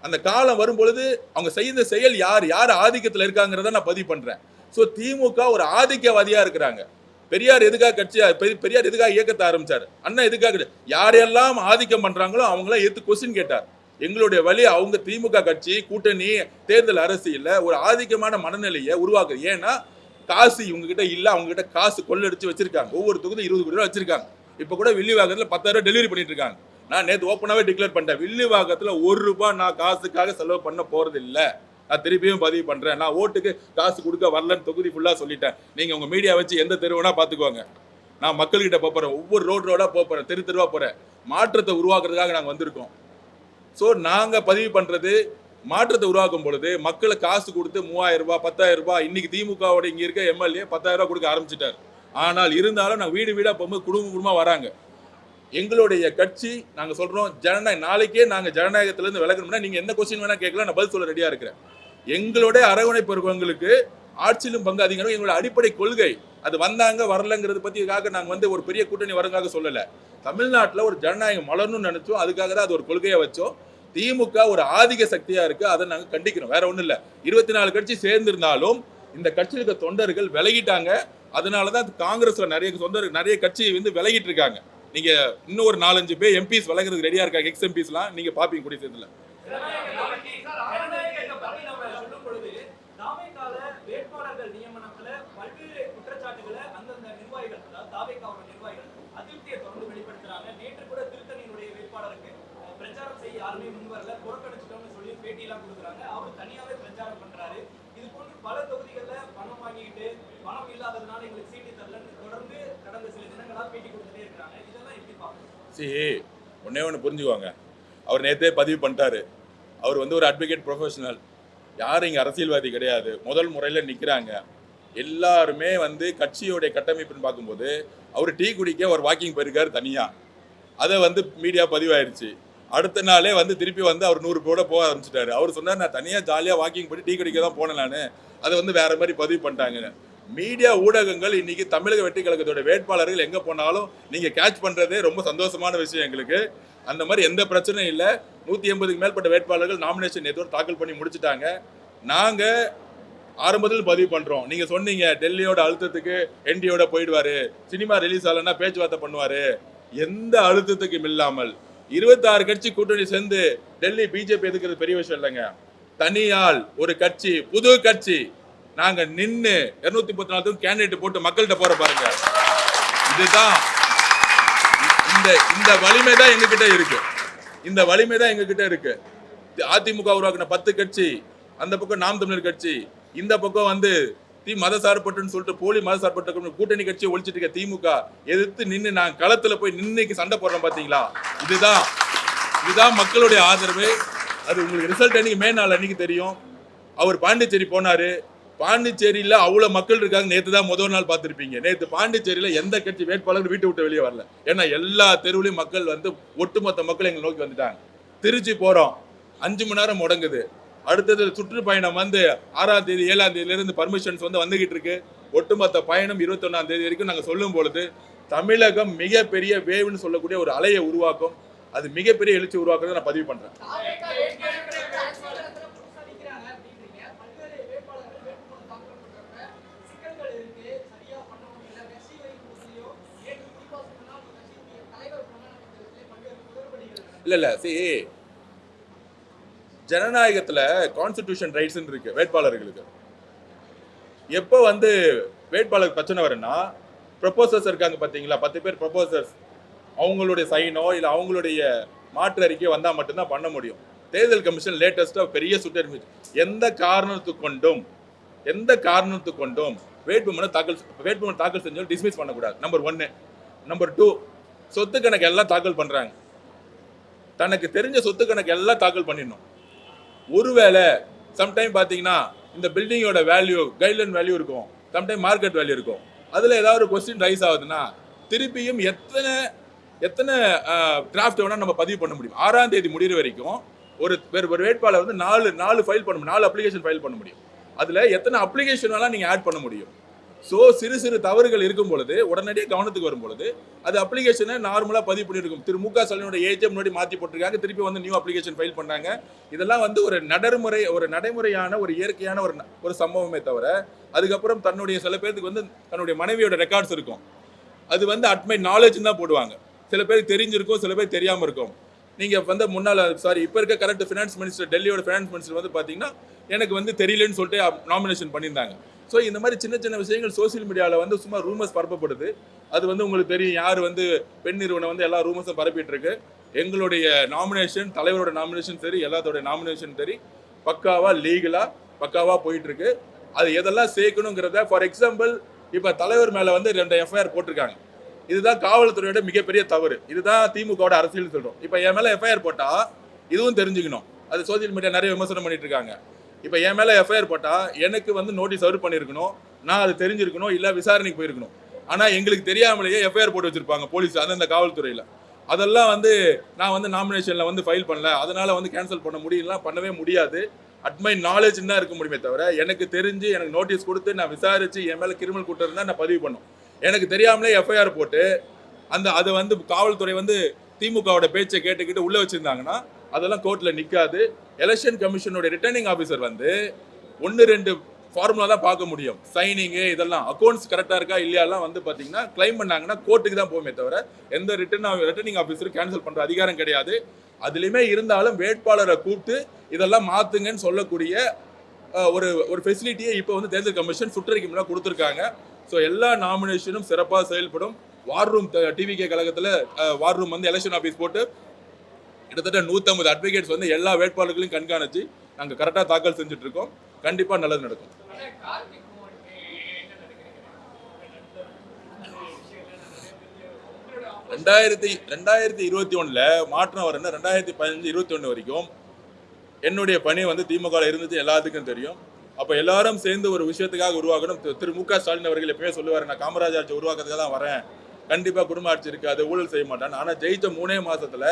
அந்த காலம் வரும் பொழுது அவங்க செய்த செயல் யார் ஆதிக்கத்தில் இருக்காங்கிறத நான் பதிவு பண்றேன். ஸோ திமுக ஒரு ஆதிக்கவாதியா இருக்கிறாங்க. பெரியார் எதுக்காக இயக்கத்தை ஆரம்பிச்சாரு? அண்ணா எதுக்காக யாரெல்லாம் ஆதிக்கம் பண்றாங்களோ அவங்களாம் எடுத்து கொஸ்டின் கேட்டார். எங்களுடைய வழி அவங்க திமுக கட்சி கூட்டணி தேர்தல் அரசியல்ல ஒரு ஆதிக்கமான மனநிலையை உருவாக்குது. ஏன்னா காசு இவங்க கிட்ட இல்ல, அவங்க கிட்ட காசு கொள்ளடிச்சு வச்சிருக்காங்க. ஒவ்வொரு தொகுதி 20 கோடி ரூபாய் வச்சிருக்காங்க. இப்போ கூட வில்லிவாக்கத்தில் 10,000 டெலிவரி பண்ணிட்டு இருக்காங்க. நான் நேற்று ஓப்பனாகவே டிக்ளேர் பண்ணிட்டேன், வில்லிவாக்கத்தில் ₹1 நான் காசுக்காக செலவு பண்ண போறது இல்லை. நான் திருப்பியும் பதிவு பண்றேன். நான் ஓட்டுக்கு காசு கொடுக்க வரலன்னு தொகுதி ஃபுல்லா சொல்லிட்டேன். நீங்க உங்க மீடியா வச்சு எந்த தெருவுனா பாத்துக்கோங்க. நான் மக்கள்கிட்ட போறேன், ஒவ்வொரு ரோடா போறேன், தெருவா போறேன். மாற்றத்தை உருவாக்குறதுக்காக நாங்க வந்திருக்கோம். ஸோ நாங்க பதிவு பண்றது மாற்றத்தை உருவாக்கும் பொழுது மக்களை காசு கொடுத்து ₹3,000 ₹10,000 இன்னைக்கு திமுகவோட இங்க இருக்க எம்எல்ஏ ₹10,000 கொடுக்க ஆரம்பிச்சிட்டாரு. ஆனால் இருந்தாலும் நாங்கள் வீடு போகும்போது குடும்பமா வராங்க. எங்களுடைய கட்சி நாங்க சொல்றோம் நாளைக்கே நாங்க ஜனநாயகத்திலிருந்து விலகணும்னா நீங்க என்ன கொஸ்டின் வேணா கேட்கலாம், நான் பதில் சொல்ல ரெடியா இருக்கிறேன். எங்களுடைய அரவணைப்பு இருக்கவங்களுக்கு ஆட்சியிலும் பங்கு அதிகம் எங்களோட அடிப்படை கொள்கை. அது வந்தாங்க வரலங்கிறது பத்திக்காக நாங்க ஒரு பெரிய கூட்டணி வரங்காக சொல்லல. தமிழ்நாட்டில் ஒரு ஜனநாயகம் மலரணும்னு நினைச்சோம். அதுக்காக தான் அது ஒரு கொள்கையை வச்சோம். திமுக ஒரு ஆதிக்க சக்தியா இருக்கு, அதை நாங்க கண்டிக்கிறோம். வேற ஒண்ணும் இல்ல. 24 கட்சி சேர்ந்திருந்தாலும் இந்த கட்சியில் இருக்க தொண்டர்கள் விலகிட்டாங்க. அதனாலதான் காங்கிரஸ்ல நிறைய கட்சி விலகிட்டு இருக்காங்க. நீங்க இன்னும் ஒரு 4-5 பேர் எம்பிஸ் விலகிறதுக்கு ரெடியா இருக்காங்க. எக்ஸ் எம்பிஸ்லாம் நீங்க பாப்பீங்க கூடிய சேர்த்துல. ஒன்னே ஒன்று புரிஞ்சுக்குவாங்க, அவர் நேற்றே பதிவு பண்ணிட்டாரு. அவர் ஒரு அட்வொகேட் ப்ரொஃபஷனல், யாரும் இங்கே அரசியல்வாதி கிடையாது. முதல் முறையில் நிற்கிறாங்க. எல்லாருமே கட்சியோடைய கட்டமைப்புன்னு பார்க்கும்போது அவர் டீ குடிக்க ஒரு வாக்கிங் போயிருக்காரு தனியாக. அதை மீடியா பதிவாயிருச்சு. அடுத்த நாளே திருப்பி அவர் 100 பேரோட போக ஆரம்பிச்சிட்டாரு. அவர் சொன்னார், நான் தனியாக ஜாலியாக வாக்கிங் போய் டீ குடிக்க தான் போனேன் நான். அதை வேற மாதிரி பதிவு பண்ணிட்டாங்க. மீடியா ஊடகங்கள் இன்னைக்கு தமிழக வெற்றி கழகத்தோட வேட்பாளர்கள் எங்க போனாலும் நீங்க கேட்ச் பண்றதே ரொம்ப சந்தோஷமான விஷயம் எங்களுக்கு. அந்த மாதிரி எந்த பிரச்சனையும் இல்லை. 180க்கு மேற்பட்ட வேட்பாளர்கள் நாமினேஷன் நேற்று தாக்கல் பண்ணி முடிச்சுட்டாங்க. நாங்க ஆரம்பத்தில் பதிவு பண்றோம். நீங்க சொன்னீங்க டெல்லியோட அழுத்தத்துக்கு என்டியோட போயிடுவாரு, சினிமா ரிலீஸ் ஆகலன்னா பேச்சுவார்த்தை பண்ணுவாரு. எந்த அழுத்தத்துக்கும் இல்லாமல் 26 கட்சி கூட்டணி சேர்ந்து டெல்லி பிஜேபி எதுக்குறது பெரிய விஷயம் இல்லைங்க. தனியால் ஒரு கட்சி, புது கட்சி, நாங்க நின்று 234 கேண்டிடேட் போட்டு மக்கள்கிட்ட போற பாருங்க. இதுதான் இந்த வலிமை தான் எங்ககிட்ட இருக்கு. இந்த வலிமை தான் எங்ககிட்ட இருக்கு. அதிமுக உருவாக்கின 10 கட்சி, அந்த பக்கம் நாம் தமிழர் கட்சி, இந்த பக்கம் மத சார்பட்டுன்னு சொல்லிட்டு போலி மத சார்பட்ட கூட்டணி கட்சியை ஒழிச்சிட்டு இருக்க திமுக எதிர்த்து நின்று நான் களத்துல போய் நின்னைக்கு சண்டை போடுறோம் பாத்தீங்களா. இதுதான் மக்களுடைய ஆதரவு. அது உங்களுக்கு ரிசல்ட் அன்னைக்கு மே நாள் அன்னைக்கு தெரியும். அவர் பாண்டிச்சேரி போனாரு. பாண்டிச்சேரியில அவ்வளவு மக்கள் இருக்காங்க. நேற்று தான் முதல் நாள் பார்த்துருப்பீங்க. நேற்று பாண்டிச்சேரியில எந்த கட்சி வேட்பாளர் வீட்டை விட்டு வெளியே வரல. ஏன்னா எல்லா தெருவுலையும் மக்கள் ஒட்டுமொத்த மக்கள் எங்களை நோக்கி வந்துட்டாங்க. திருச்சி போறோம், 5 மணி நேரம் முடங்குது. அடுத்தது சுற்றுப்பயணம் 6ஆம் தேதி 7ஆம் தேதியிலிருந்து பர்மிஷன்ஸ் வந்துகிட்டு இருக்கு. ஒட்டுமொத்த பயணம் 21ஆம் தேதி வரைக்கும் நாங்கள் சொல்லும் பொழுது தமிழகம் மிகப்பெரிய வேவ்னு சொல்லக்கூடிய ஒரு அலையை உருவாக்கும். அது மிகப்பெரிய எழுச்சி உருவாக்குறத நான் பதிவு பண்றேன். இல்ல ஜனநாயகத்துல கான்ஸ்டிடியூஷன் ரைட்ஸ் இருக்கு வேட்பாளர்களுக்கு. எப்போ வேட்பாளர் பிரச்சனை வரும்னா, ப்ரொபோசர்ஸ் இருக்காங்க பாத்தீங்களா, 10 பேர் ப்ரொபோசர்ஸ், அவங்களுடைய சைனோ இல்ல அவங்களுடைய மாற்று அறிக்கை வந்தா மட்டும்தான் பண்ண முடியும். தேர்தல் கமிஷன் லேட்டஸ்டா பெரிய சுற்றறிக்கை, எந்த காரணத்துக்கு கொண்டும் வேட்புமனு தாக்கல் செஞ்சாலும் டிஸ்மிஸ் பண்ணக்கூடாது. நம்பர் 1. நம்பர் 2, சொத்து கணக்கு எல்லாம் தாக்கல் பண்றாங்க. தனக்கு தெரிஞ்ச சொத்து கணக்கு எல்லாம் தாக்கல் பண்ணிடணும். ஒருவேளை சம்டைம் பார்த்தீங்கன்னா இந்த பில்டிங்கோட வேல்யூ கைட்லைன் வேல்யூ இருக்கும், சம்டைம் மார்க்கெட் வேல்யூ இருக்கும். அதில் ஏதாவது ஒரு கொஸ்டின் ரைஸ் ஆகுதுன்னா திருப்பியும் எத்தனை டிராஃப்ட் வேணால் நம்ம பதிவு பண்ண முடியும். 6ஆம் தேதி முடிகிற வரைக்கும் ஒரு வேட்பாளர் 4 ஃபைல் பண்ண முடியும், 4 அப்ளிகேஷன் ஃபைல் பண்ண முடியும். அதில் எத்தனை அப்ளிகேஷன் வேணால் நீங்கள் ஆட் பண்ண முடியும். ஸோ சிறு தவறுகள் இருக்கும் பொழுது உடனடியாக கவனத்துக்கு வரும் பொழுது அது அப்ளிகேஷனை நார்மலாக பதிவு பண்ணியிருக்கும். திரு மு க ஸ்டாலினோட ஏஜை முன்னாடி மாற்றி போட்டிருக்காங்க, திருப்பி நியூ அப்ளிகேஷன் ஃபைல் பண்ணாங்க. இதெல்லாம் ஒரு நடைமுறையான ஒரு இயற்கையான ஒரு சம்பவமே தவிர அதுக்கப்புறம் தன்னுடைய சில பேருக்கு தன்னுடைய மனைவியோட ரெக்கார்ட்ஸ் இருக்கும். அது அட்மை நாலேஜ் தான் போடுவாங்க. சில பேருக்கு தெரிஞ்சிருக்கும், சில பேர் தெரியாமல் இருக்கும். நீங்கள் வந்து முன்னால் இப்போ இருக்க கரெக்ட் ஃபினான்ஸ் மினிஸ்டர், டெல்லியோட ஃபினான்ஸ் மினிஸ்டர் வந்து பார்த்தீங்கன்னா எனக்கு வந்து தெரியலன்னு சொல்லிட்டு நாமினேஷன் பண்ணியிருந்தாங்க. ஸோ இந்த மாதிரி சின்ன சின்ன விஷயங்கள் சோசியல் மீடியாவில் வந்து சும்மா ரூமர்ஸ் பரப்பப்படுது. அது வந்து உங்களுக்கு தெரியும், யார் வந்து பெண் நிறுவனம் வந்து எல்லா ரூமர்ஸும் பரப்பிட்டு இருக்கு. எங்களுடைய நாமினேஷன், தலைவரோட நாமினேஷன் சரி, எல்லாத்தோட நாமினேஷன் சரி, பக்காவாக லீகலாக பக்காவாக போயிட்டு இருக்கு. அது எதெல்லாம் சேர்க்கணுங்கிறத, ஃபார் எக்ஸாம்பிள் இப்போ தலைவர் மேலே வந்து 2 எஃப்ஐஆர் போட்டிருக்காங்க. இதுதான் காவல்துறையோட மிகப்பெரிய தவறு. இதுதான் திமுகவோட அரசியல் சொல்றோம். இப்போ என் மேலே எஃப்ஐஆர் போட்டால் இதுவும் தெரிஞ்சுக்கணும். அது சோசியல் மீடியா நிறைய விமர்சனம் பண்ணிட்டு இருக்காங்க. இப்போ என் மேலே எஃப்ஐஆர் போட்டால் எனக்கு வந்து நோட்டீஸ் சர்வ் பண்ணியிருக்கணும், நான் அது தெரிஞ்சிருக்கணும், இல்லை விசாரணைக்கு போயிருக்கணும். ஆனால் எங்களுக்கு தெரியாமலேயே எஃப்ஐஆர் போட்டு வச்சிருப்பாங்க போலீஸ், அந்த காவல்துறையில். அதெல்லாம் வந்து நான் வந்து நாமினேஷனில் வந்து ஃபைல் பண்ணல, அதனால வந்து கேன்சல் பண்ண முடியலாம், பண்ணவே முடியாது. அட் மை நாலேஜ் தான் இருக்க முடியுமே தவிர, எனக்கு தெரிஞ்சு எனக்கு நோட்டீஸ் கொடுத்து நான் விசாரிச்சு என் மேலே கிரிமினல் கூட்டம் இருந்தால் நான் பதிவு பண்ணும். எனக்கு தெரியாமலே எஃப்ஐஆர் போட்டு அதை வந்து காவல்துறை வந்து திமுகவோட பேச்சை கேட்டுக்கிட்டு உள்ள வச்சிருந்தாங்கன்னா அதெல்லாம் கோர்ட்ல நிற்காது. எலெக்ஷன் கமிஷனோட ரிட்டர்னிங் ஆஃபீஸர் வந்து 1-2 ஃபார்முலா தான் பார்க்க முடியும். சைனிங்கு இதெல்லாம் அக்கௌண்ட்ஸ் கரெக்டாக இருக்கா இல்லையாலாம் வந்து பார்த்தீங்கன்னா கிளைம் பண்ணாங்கன்னா கோர்ட்டுக்கு தான் போகுமே தவிர எந்த ரிட்டர்னிங் ஆஃபீஸர் கேன்சல் பண்ணுற அதிகாரம் கிடையாது. அதுலேயுமே இருந்தாலும் வேட்பாளரை கூப்பிட்டு இதெல்லாம் மாற்றுங்கன்னு சொல்லக்கூடிய ஒரு ஃபெசிலிட்டியை இப்போ வந்து தேர்தல் கமிஷன் சுற்றறிக்கைலாம் கொடுத்துருக்காங்க. ஸோ எல்லா நாமினேஷனும் சிறப்பாக செயல்படும். வார் ரூம் டிவிகே கழகத்தில் வார் ரூம் வந்து எலெக்ஷன் ஆஃபீஸ் போட்டு கிட்டத்தட்ட 150 அட்வொகேட்ஸ் வந்து எல்லா வேட்பாளர்களையும் கண்காணித்து நாங்கள் கரெக்டாக தாக்கல் செஞ்சுட்டு இருக்கோம். கண்டிப்பாக நல்லது நடக்கும். 2021 மாற்றம் வரணும். 2015-21 வரைக்கும் என்னுடைய பணி வந்து திமுக இருந்துச்சு, எல்லாத்துக்கும் தெரியும். அப்போ எல்லாரும் சேர்ந்து ஒரு விஷயத்துக்காக உருவாக்கணும். திரு மு.க. ஸ்டாலின் அவர்கள் எப்பயுமே சொல்லுவார், நான் காமராஜ் ஆட்சி உருவாக்குறதுக்காக தான் வரேன், கண்டிப்பாக குடும்ப ஆட்சி இருக்காது, ஊழல் செய்ய மாட்டான். ஆனால் ஜெயித்த 3 மாசத்துல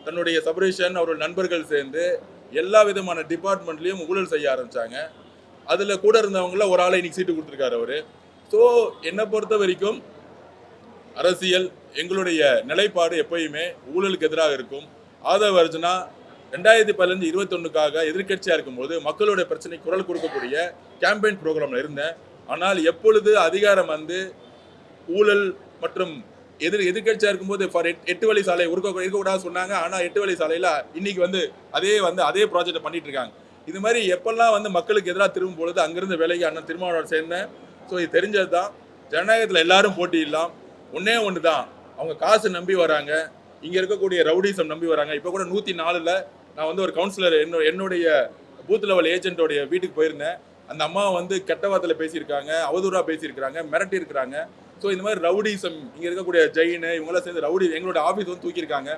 தன்னுடைய சபரீஷன் அவர்கள் நண்பர்கள் சேர்ந்து எல்லா விதமான டிபார்ட்மெண்ட்லையும் ஊழல் செய்ய ஆரம்பிச்சாங்க. அதில் கூட இருந்தவங்கள ஒரு ஆளை இன்னைக்கு சீட்டு கொடுத்துருக்காரு அவரு. ஸோ என்னை பொறுத்த வரைக்கும் அரசியல் எங்களுடைய நிலைப்பாடு எப்பயுமே ஊழலுக்கு எதிராக இருக்கும். ஆதவ அர்ஜுனா 2015-21க்காக எதிர்கட்சியாக இருக்கும்போது மக்களுடைய பிரச்சனை குரல் கொடுக்கக்கூடிய கேம்பெயின் ப்ரோக்ராமில் இருந்தேன். ஆனால் எப்பொழுது அதிகாரம் வந்து ஊழல் மற்றும் எதிர்கட்சியாக இருக்கும்போது ஃபார் 8 வழி சாலை இருக்கக்கூடாது சொன்னாங்க. ஆனால் 8 வழி சாலையில் இன்னைக்கு வந்து அதே ப்ராஜெக்டை பண்ணிட்டு இருக்காங்க. இது மாதிரி எப்பெல்லாம் வந்து மக்களுக்கு எதிராக திரும்பும் பொழுது அங்கிருந்து வேலைக்கு அண்ணன் திருமாவளவன் சேர்ந்தேன். ஸோ இது தெரிஞ்சது தான், ஜனநாயகத்தில் எல்லாரும் போட்டியிடலாம். ஒன்று தான், அவங்க காசு நம்பி வராங்க, இங்கே இருக்கக்கூடிய ரவுடிசம் நம்பி வராங்க. இப்போ கூட 104ல் நான் வந்து ஒரு கவுன்சிலர் என்னுடைய பூத் லெவல் ஏஜென்ட்டோடைய வீட்டுக்கு போயிருந்தேன். அந்த அம்மா வந்து கெட்ட வார்த்தையில் பேசியிருக்காங்க, அவதூறாக பேசியிருக்கிறாங்க, மிரட்டி இருக்கிறாங்க. ஸோ இந்த மாதிரி ரவுடிசம் இங்கே இருக்கக்கூடிய ஜெயின் இவங்களாம் சேர்ந்து ரவுடி எங்களோட ஆஃபீஸ் வந்து தூக்கியிருக்காங்க.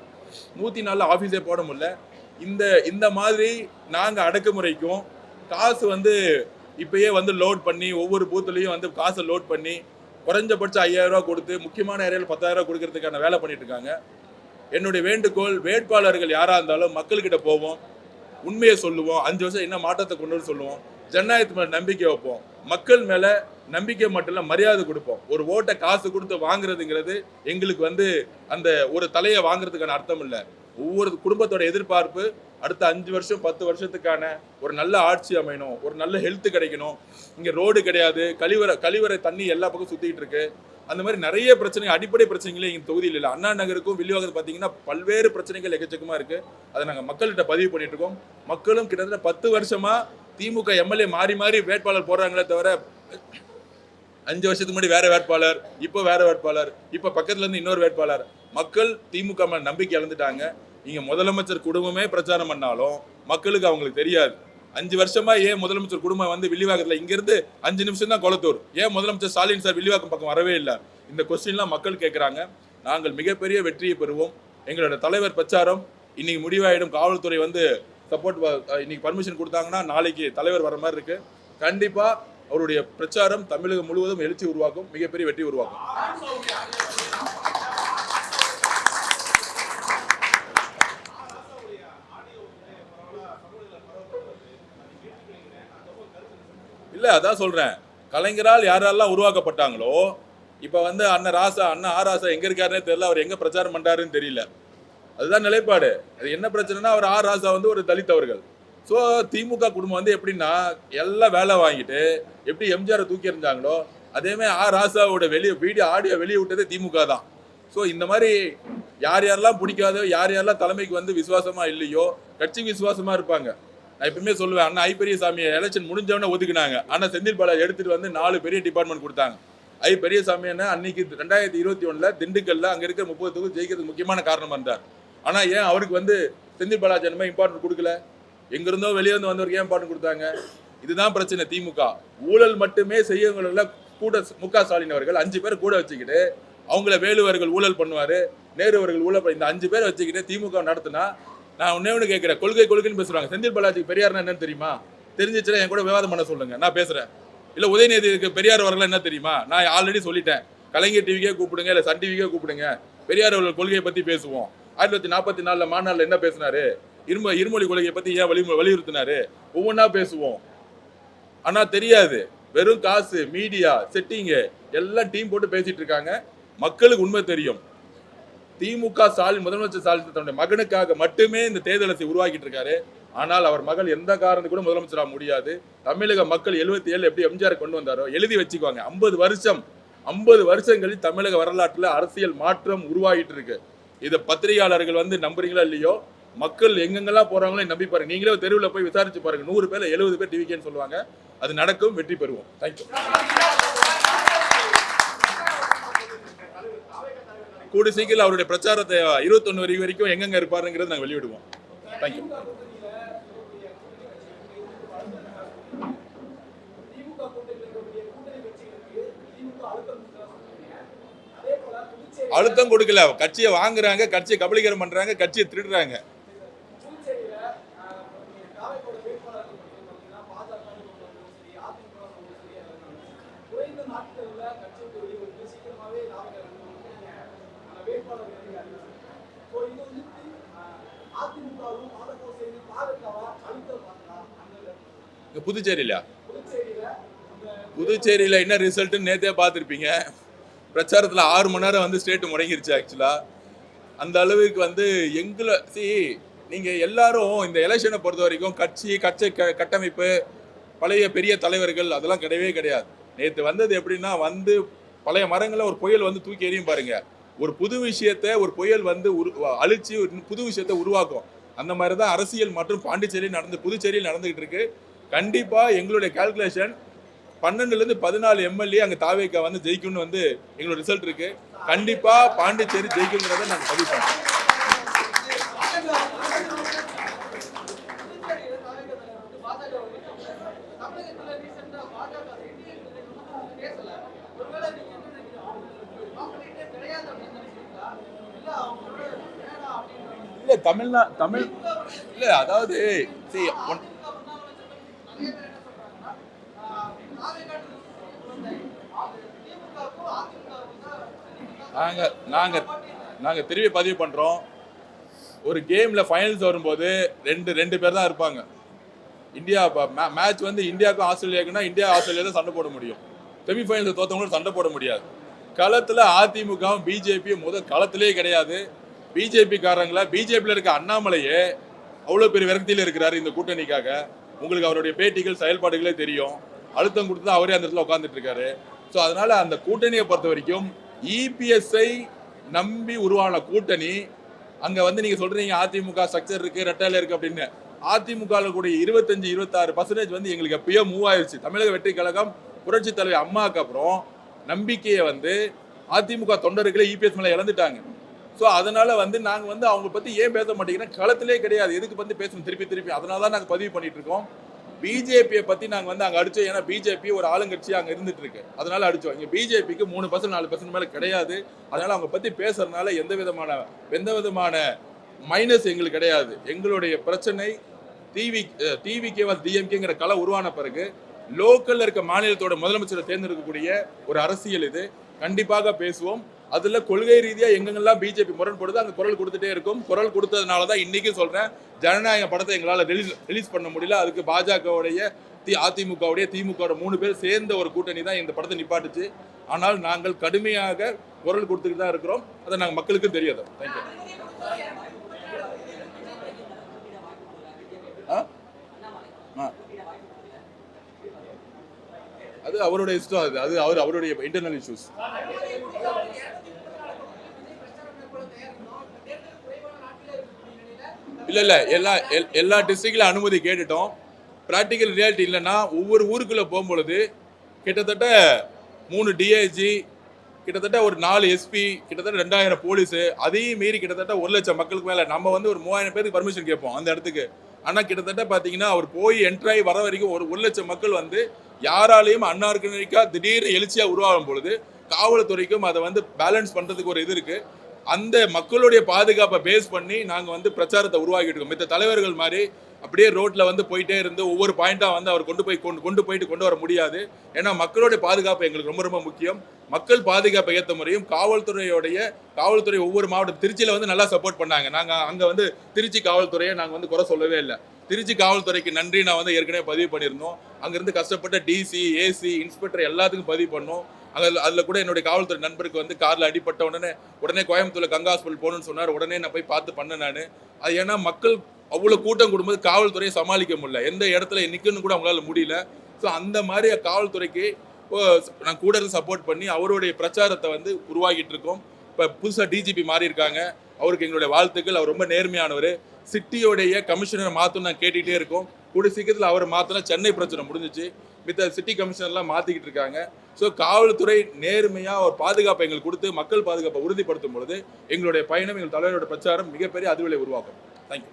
104 ஆஃபீஸே போட முடியல. இந்த மாதிரி நாங்கள் அடக்குமுறைக்கும் காசு வந்து இப்பயே வந்து லோட் பண்ணி ஒவ்வொரு பூத்துலையும் வந்து காசை லோட் பண்ணி குறைஞ்சபட்சம் 5000 ரூபா கொடுத்து முக்கியமான ஏரியாவில் 10,000 ரூபா கொடுக்கறதுக்கான வேலை பண்ணிட்டு இருக்காங்க. என்னுடைய வேண்டுகோள், வேட்பாளர்கள் யாராக இருந்தாலும் மக்கள்கிட்ட போவோம், உண்மையை சொல்லுவோம், 5 வருஷம் என்ன மாற்றத்தை கொண்டு வந்து சொல்லுவோம், ஜனநாயகத்து மேலே நம்பிக்கை வைப்போம், மக்கள் மேலே நம்பிக்கை மட்டும் இல்லை மரியாதை கொடுப்போம். ஒரு ஓட்டை காசு கொடுத்து வாங்குறதுங்கிறது எங்களுக்கு வந்து அந்த ஒரு தலையை வாங்குறதுக்கான அர்த்தம் இல்லை. ஒவ்வொரு குடும்பத்தோட எதிர்பார்ப்பு அடுத்த 5 வருஷம் 10 வருஷத்துக்கான ஒரு நல்ல ஆட்சி அமையணும், ஒரு நல்ல ஹெல்த் கிடைக்கணும். இங்கே ரோடு கிடையாது, கழிவறை தண்ணி எல்லா பக்கம் சுற்றிட்டு இருக்கு. அந்த மாதிரி நிறைய பிரச்சனைகள், அடிப்படை பிரச்சனைகளே இங்கே தொகுதியில் இல்லை. அண்ணா நகருக்கும் வில்லிவாக்கத்தில் பார்த்தீங்கன்னா பல்வேறு பிரச்சனைகள் எக்கச்சக்கமாக இருக்குது. அதை நாங்கள் மக்கள்கிட்ட பதிவு பண்ணிட்டு இருக்கோம். மக்களும் கிட்டத்தட்ட 10 வருஷமா திமுக எம்எல்ஏ மாறி மாறி வேட்பாளர் போடுறாங்களே தவிர 5 வருஷத்துக்கு முன்னாடி வேற வேட்பாளர், இப்போ வேற வேட்பாளர், இப்போ பக்கத்துல இருந்து இன்னொரு வேட்பாளர். மக்கள் திமுக மேல நம்பிக்கை இழந்துட்டாங்க. இங்க முதலமைச்சர் குடும்பமே பிரச்சாரம் பண்ணாலும் மக்களுக்கு அவங்களுக்கு தெரியாது. 5 வருஷமா ஏன் முதலமைச்சர் குடும்பம் வந்து வில்லிவாக்கத்துல இங்கிருந்து 5 நிமிஷம் தான் கொளத்தூர், ஏன் முதலமைச்சர் ஸ்டாலின் சார் வில்லிவாக்கம் பக்கம் வரவே இல்லை? இந்த கொஸ்டின்லாம் மக்கள் கேட்குறாங்க. நாங்கள் மிகப்பெரிய வெற்றியை பெறுவோம். எங்களோட தலைவர் பிரச்சாரம் இன்னைக்கு முடிவாயிடும். காவல்துறை வந்து சப்போர்ட் இன்னைக்கு பர்மிஷன் கொடுத்தாங்கன்னா நாளைக்கு தலைவர் வர மாதிரி இருக்கு. கண்டிப்பா அவருடைய பிரச்சாரம் தமிழகம் முழுவதும் எழுச்சி உருவாக்கும், மிகப்பெரிய வெற்றி உருவாக்கும். இல்ல, அதான் சொல்றேன், கலைஞரால் யாரெல்லாம் உருவாக்கப்பட்டாங்களோ இப்ப வந்து அண்ணன் ஆராசா எங்க இருக்காருன்னே தெரியல, அவர் எங்க பிரச்சாரம் பண்றாருன்னு தெரியல. அதுதான் நிலைப்பாடு. அது என்ன பிரச்சனைனா, அவர் ராசா வந்து ஒரு தலித் அவர்கள். ஸோ திமுக குடும்பம் வந்து எப்படின்னா எல்லாம் வேலை வாங்கிட்டு எப்படி எம்ஜிஆரை தூக்கி எறிஞ்சாங்களோ அதே மாதிரி ராசாவோட ஆடியோ வெளியே விட்டதே திமுக தான். ஸோ இந்த மாதிரி யார் யாரெல்லாம் பிடிக்காதோ, யார் யாரெல்லாம் தலைமைக்கு வந்து விசுவாசமா இல்லையோ, கட்சிக்கு விசுவாசமா இருப்பாங்க. நான் எப்பவுமே சொல்லுவேன், அண்ணா ஐ பெரியசாமியை எலெக்ஷன் முடிஞ்சவொடனே ஒதுக்குனாங்க. ஆனால் செந்தில் பாலாஜி எடுத்துட்டு வந்து 4 பெரிய டிபார்ட்மெண்ட் கொடுத்தாங்க. ஐ பெரியசாமி என்ன அன்னைக்கு 2021 திண்டுக்கல்ல அங்க இருக்கிற 30 தொகுதி ஜெயிக்கிறதுக்கு முக்கியமான காரணமா இருந்தார். ஆனா ஏன் அவருக்கு வந்து செந்தில் பாலாஜி என்ன இம்பார்ட்டன்ட் கொடுக்கல? எங்க இருந்தோ வெளியே வந்து வந்தவருக்கு ஏன் இம்பார்ட்டன்ட் கொடுத்தாங்க? இதுதான் பிரச்சனை. திமுக ஊழல் மட்டுமே செய்யவங்கள கூட முக ஸ்டாலின் அவர்கள் 5 பேர் கூட வச்சுக்கிட்டு அவங்கள வேலுவர்கள் ஊழல் பண்ணுவாரு, நேரு அவர்கள் ஊழல் இந்த 5 பேர் வச்சுக்கிட்டு திமுக நடத்தினா, நான் ஒண்ணு கேட்கிறேன், கொள்கைன்னு பேசுறாங்க. செந்தில் பாலாஜிக்கு பெரியார்னா என்னன்னு தெரியுமா? தெரிஞ்சிச்சுன்னா என் கூட விவாதம் பண்ண சொல்லுங்க, நான் பேசுறேன். இல்ல உதயநிதிக்கு பெரியார் அவர்கள் என்ன தெரியுமா? நான் ஆல்ரெடி சொல்லிட்டேன். கலைஞர் டிவிக்கே கூப்பிடுங்க, இல்ல சன் டிவிக்கே கூப்பிடுங்க, பெரியார் அவர்கள் கொள்கையை பத்தி பேசுவோம். 1944 மாநாடுல என்ன பேசினாரு, இருமொழி கொள்கையை பத்தி ஏன் வலியுறுத்தினாரு, ஒவ்வொன்றா பேசுவோம். ஆனா தெரியாது, வெறும் காசு, மீடியா செட்டிங் எல்லாம் டீம் போட்டு பேசிட்டு இருக்காங்க. மக்களுக்கு உண்மை தெரியும். திமுக ஸ்டாலின், முதலமைச்சர் ஸ்டாலின் தன்னுடைய மகனுக்காக மட்டுமே இந்த தேர்தலை உருவாக்கிட்டு இருக்காரு. ஆனால் அவர் மகள் எந்த காரணத்துக்கு கூட முதலமைச்சராக முடியாது. தமிழக மக்கள் 77 எப்படி எம்ஜிஆர் கொண்டு வந்தாரோ எழுதி வச்சுக்குவாங்க. 50 வருஷங்களில் தமிழக வரலாற்றுல அரசியல் மாற்றம் உருவாகிட்டு இருக்கு. இதை பத்திரிகையாளர்கள் வந்து நம்புறீங்களா இல்லையோ, மக்கள் எங்கெங்கெல்லாம் போறாங்களோ நம்பி பாருங்க. நீங்களே தெருவில் போய் விசாரிச்சு பாருங்க. 100 பேர்ல 70 பேர் டிவிக்கேன்னு சொல்லுவாங்க. அது நடக்கும், வெற்றி பெறுவோம். தேங்க்யூ. கூடி சீக்கிரம் அவருடைய பிரச்சாரத்தை 21 வரைக்கும் எங்கெங்க இருப்பாருங்கிறது நாங்கள் வெளியிடுவோம். தேங்க்யூ. அழுத்தம் கொடுக்கல, கட்சியை வாங்குறாங்க, கட்சியை கபலீகரம் பண்றாங்க, கட்சியை திருடுறாங்க. புதுச்சேரியில என்ன ரிசல்ட் நேத்தே பார்த்திருப்பீங்க. பிரச்சாரத்தில் 6 மணி நேரம் வந்து ஸ்டேட் முடங்கிருச்சு. ஆக்சுவலா அந்த அளவுக்கு வந்து எங்களை நீங்க எல்லாரும் இந்த எலெக்ஷனை பொறுத்த வரைக்கும் கட்சி கட்டமைப்பு, பழைய பெரிய தலைவர்கள் அதெல்லாம் கிடையவே கிடையாது. நேற்று வந்தது எப்படின்னா, வந்து பழைய மரங்களை ஒரு புயல் வந்து தூக்கி எறியும் பாருங்க. ஒரு புது விஷயத்தை ஒரு புயல் வந்து அழிச்சு புது விஷயத்தை உருவாக்கும். அந்த மாதிரி தான் அரசியல் மற்றும் பாண்டிச்சேரியில் புதுச்சேரியில் நடந்துகிட்டு இருக்கு. கண்டிப்பா எங்களுடைய கால்குலேஷன் 12 14 எம்எல்ஏ அங்க தாவேக்கா வந்து ஜெயிக்கும்னு வந்து எங்களோட ரிசல்ட் இருக்கு. கண்டிப்பா பாண்டிச்சேரி ஜெயிக்கும்ங்கிறத நாங்க பதிவு பண்றோம். இல்ல தமிழ் இல்ல, அதாவது நாங்க திரும்பி பதிவு பண்றோம். ஒரு கேம்ல ஃபைனல்ஸ் வரும்போது ரெண்டு பேர் தான் இருப்பாங்க. இந்தியா மேட்ச் வந்து இந்தியாவுக்கும் ஆஸ்திரேலியாவுக்குன்னா இந்தியா ஆஸ்திரேலியா தான் சண்டை போட முடியும். செமிஃபைனல்ஸ் தோத்தவங்களும் சண்டை போட முடியாது. களத்துல அதிமுகவும் பிஜேபியும் களத்திலே கிடையாது. பிஜேபி காரங்கள பிஜேபியில் இருக்க அண்ணாமலையே அவ்வளோ பெரிய விரக்தியில் இருக்கிறாரு இந்த கூட்டணிக்காக. உங்களுக்கு அவருடைய பேட்டிகள் செயல்பாடுகளே தெரியும். அழுத்தம் கொடுத்து அவரே அந்த இடத்துல உட்காந்துட்டு இருக்காரு. ஸோ அதனால அந்த கூட்டணியை பொறுத்த வரைக்கும் இபிஎஸ்ஐ நம்பி உருவான கூட்டணி. அங்க வந்து நீங்க சொல்றீங்க அதிமுக ஸ்ட்ரக்சர் இருக்கு, ரெட்டையில இருக்கு அப்படின்னு. அதிமுக கூடிய 25-26% வந்து எங்களுக்கு எப்பயோ மூவ் ஆயிடுச்சு. தமிழக வெற்றி கழகம் புரட்சி தலைவர் அம்மாவுக்கு அப்புறம் நம்பிக்கையை வந்து அதிமுக தொண்டர்களே இபிஎஸ் மேல இழந்துட்டாங்க. ஸோ அதனால வந்து நாங்க வந்து அவங்க பத்தி ஏன் பேச மாட்டேங்கிறோம், களத்திலே கிடையாது. எதுக்கு வந்து பேசணும் திருப்பி. அதனால தான் நாங்க பதிவு பண்ணிட்டு இருக்கோம். பிஜேபியை பத்தி நாங்க வந்து அங்க அடிச்சோம். ஏன்னா பிஜேபி ஒரு ஆளுங்கட்சி அங்க இருந்துட்டு இருக்கு, அதனால அடிச்சோம். இங்க பிஜேபிக்கு 3% 4% மேல கிடையாது. அதனால அவங்க பத்தி பேசுறதுனால எந்த விதமான மைனஸ் எங்களுக்கு கிடையாது. எங்களுடைய பிரச்சனை டிவிகே டிஎம்கேங்கிற கள உருவான பிறகு லோக்கல்ல இருக்க மாநிலத்தோட முதலமைச்சரை தேர்ந்தெடுக்கக்கூடிய ஒரு அரசியல் இது. கண்டிப்பாக பேசுவோம். அதுல கொள்கை ரீதியா எங்கெங்கெல்லாம் பிஜேபி முரண்படுது அங்க குரல் கொடுத்துட்டே இருக்கும். குரல் கொடுத்ததுனாலதான் இன்னைக்கு சொல்றேன், ஜனநாயக படத்தை எங்களால ரிலீஸ் பண்ண முடியல. அதுக்கு பாஜகவுடைய அதிமுகவுடைய திமுக 3 பேர் சேர்ந்த ஒரு கூட்டணி தான் இந்த படத்தை நிப்பாட்டுச்சு. ஆனால் நாங்கள் கடுமையாக குரல் கொடுத்துட்டு தான் இருக்கிறோம். அதை நாங்கள் மக்களுக்கும் தெரியாது. தேங்க்யூ. அது அவருடைய இஷ்டம். அது அவருடைய இன்டர்னல் இஷ்யூஸ். இல்ல எல்லா டிஸ்ட்ரிக்ட்ல அனுமதி கேட்டுட்டோம். பிராக்டிக்கல் ரியாலிட்டி இல்லைன்னா ஒவ்வொரு ஊருக்குள்ள போகும்பொழுது கிட்டத்தட்ட 3 டிஐஜி, கிட்டத்தட்ட ஒரு 4 எஸ்பி, கிட்டத்தட்ட 2000 போலீஸ், அதையும் மீறி கிட்டத்தட்ட 1 லட்சம் மக்களுக்கு மேல நம்ம வந்து ஒரு 3000 பேருக்கு பர்மிஷன் கேட்போம் அந்த இடத்துக்கு. ஆனா கிட்டத்தட்ட பாத்தீங்கன்னா அவர் போய் என்ட்ராய் வர வரைக்கும் ஒரு 1 லட்சம் மக்கள் வந்து யாராலையும் அன்னார்கனிக்கா திடீர்னு எழுச்சியா உருவாகும் பொழுது காவல்துறைக்கும் அதை வந்து பேலன்ஸ் பண்றதுக்கு ஒரு இது இருக்கு. அந்த மக்களுடைய பாதுகாப்பை பேஸ் பண்ணி நாங்க வந்து பிரச்சாரத்தை உருவாக்கிட்டு இருக்கோம். மித்த தலைவர்கள் மாதிரி அப்படியே ரோட்ல வந்து போயிட்டே இருந்து ஒவ்வொரு பாயிண்டா வந்து அவர் கொண்டு வர முடியாது. ஏன்னா மக்களுடைய பாதுகாப்பு எங்களுக்கு ரொம்ப ரொம்ப முக்கியம். மக்கள் பாதுகாப்பை ஏற்ற முறையும் காவல்துறை ஒவ்வொரு மாவட்டம் திருச்சியில வந்து நல்லா சப்போர்ட் பண்ணாங்க. நாங்க அங்க வந்து திருச்சி காவல்துறையை நாங்க வந்து குறை சொல்லவே இல்லை. திருச்சி காவல்துறைக்கு நன்றி நான் வந்து ஏற்கனவே பதிவு பண்ணியிருந்தோம். அங்கிருந்து கஷ்டப்பட்ட டிசி, ஏசி, இன்ஸ்பெக்டர் எல்லாத்துக்கும் பதிவு பண்ணோம். அதில் கூட என்னுடைய காவல்துறை நண்பருக்கு வந்து காரில் அடிப்பட்ட உடனே கோயம்புத்தூர்ல கங்கா ஹாஸ்பிட்டல் போகணும்னு சொன்னார். உடனே நான் போய் பார்த்து பண்ணேன் நான். அது ஏன்னா மக்கள் அவ்வளோ கூட்டம் கூடும்போது காவல்துறையை சமாளிக்க முடியல. எந்த இடத்துல நிற்கணும்னு கூட அவங்களால முடியல. ஸோ அந்த மாதிரி காவல்துறைக்கு நான் கூட இருந்து சப்போர்ட் பண்ணி அவருடைய பிரச்சாரத்தை வந்து உருவாக்கிட்டு இருக்கோம். இப்போ புதுசாக டிஜிபி மாறி இருக்காங்க. அவருக்கு எங்களுடைய வாழ்த்துக்கள். அவர் ரொம்ப நேர்மையானவர். சிட்டியோடைய கமிஷனரை மாற்றணும் நான் கேட்டுகிட்டே இருக்கோம். கூட சீக்கிரத்தில் அவர் மாற்றினா சென்னை பிரச்சனை முடிஞ்சிச்சு. மித்த சிட்டி கமிஷனர்லாம் மாற்றிக்கிட்டு இருக்காங்க. ஸோ காவல்துறை நேர்மையாக ஒரு பாதுகாப்பை எங்களுக்கு கொடுத்து மக்கள் பாதுகாப்பை உறுதிப்படுத்தும் பொழுது எங்களுடைய பயணம், எங்கள் தலைவரோட பிரச்சாரம் மிகப்பெரிய அதிர்வலை உருவாக்கும். தேங்க்யூ.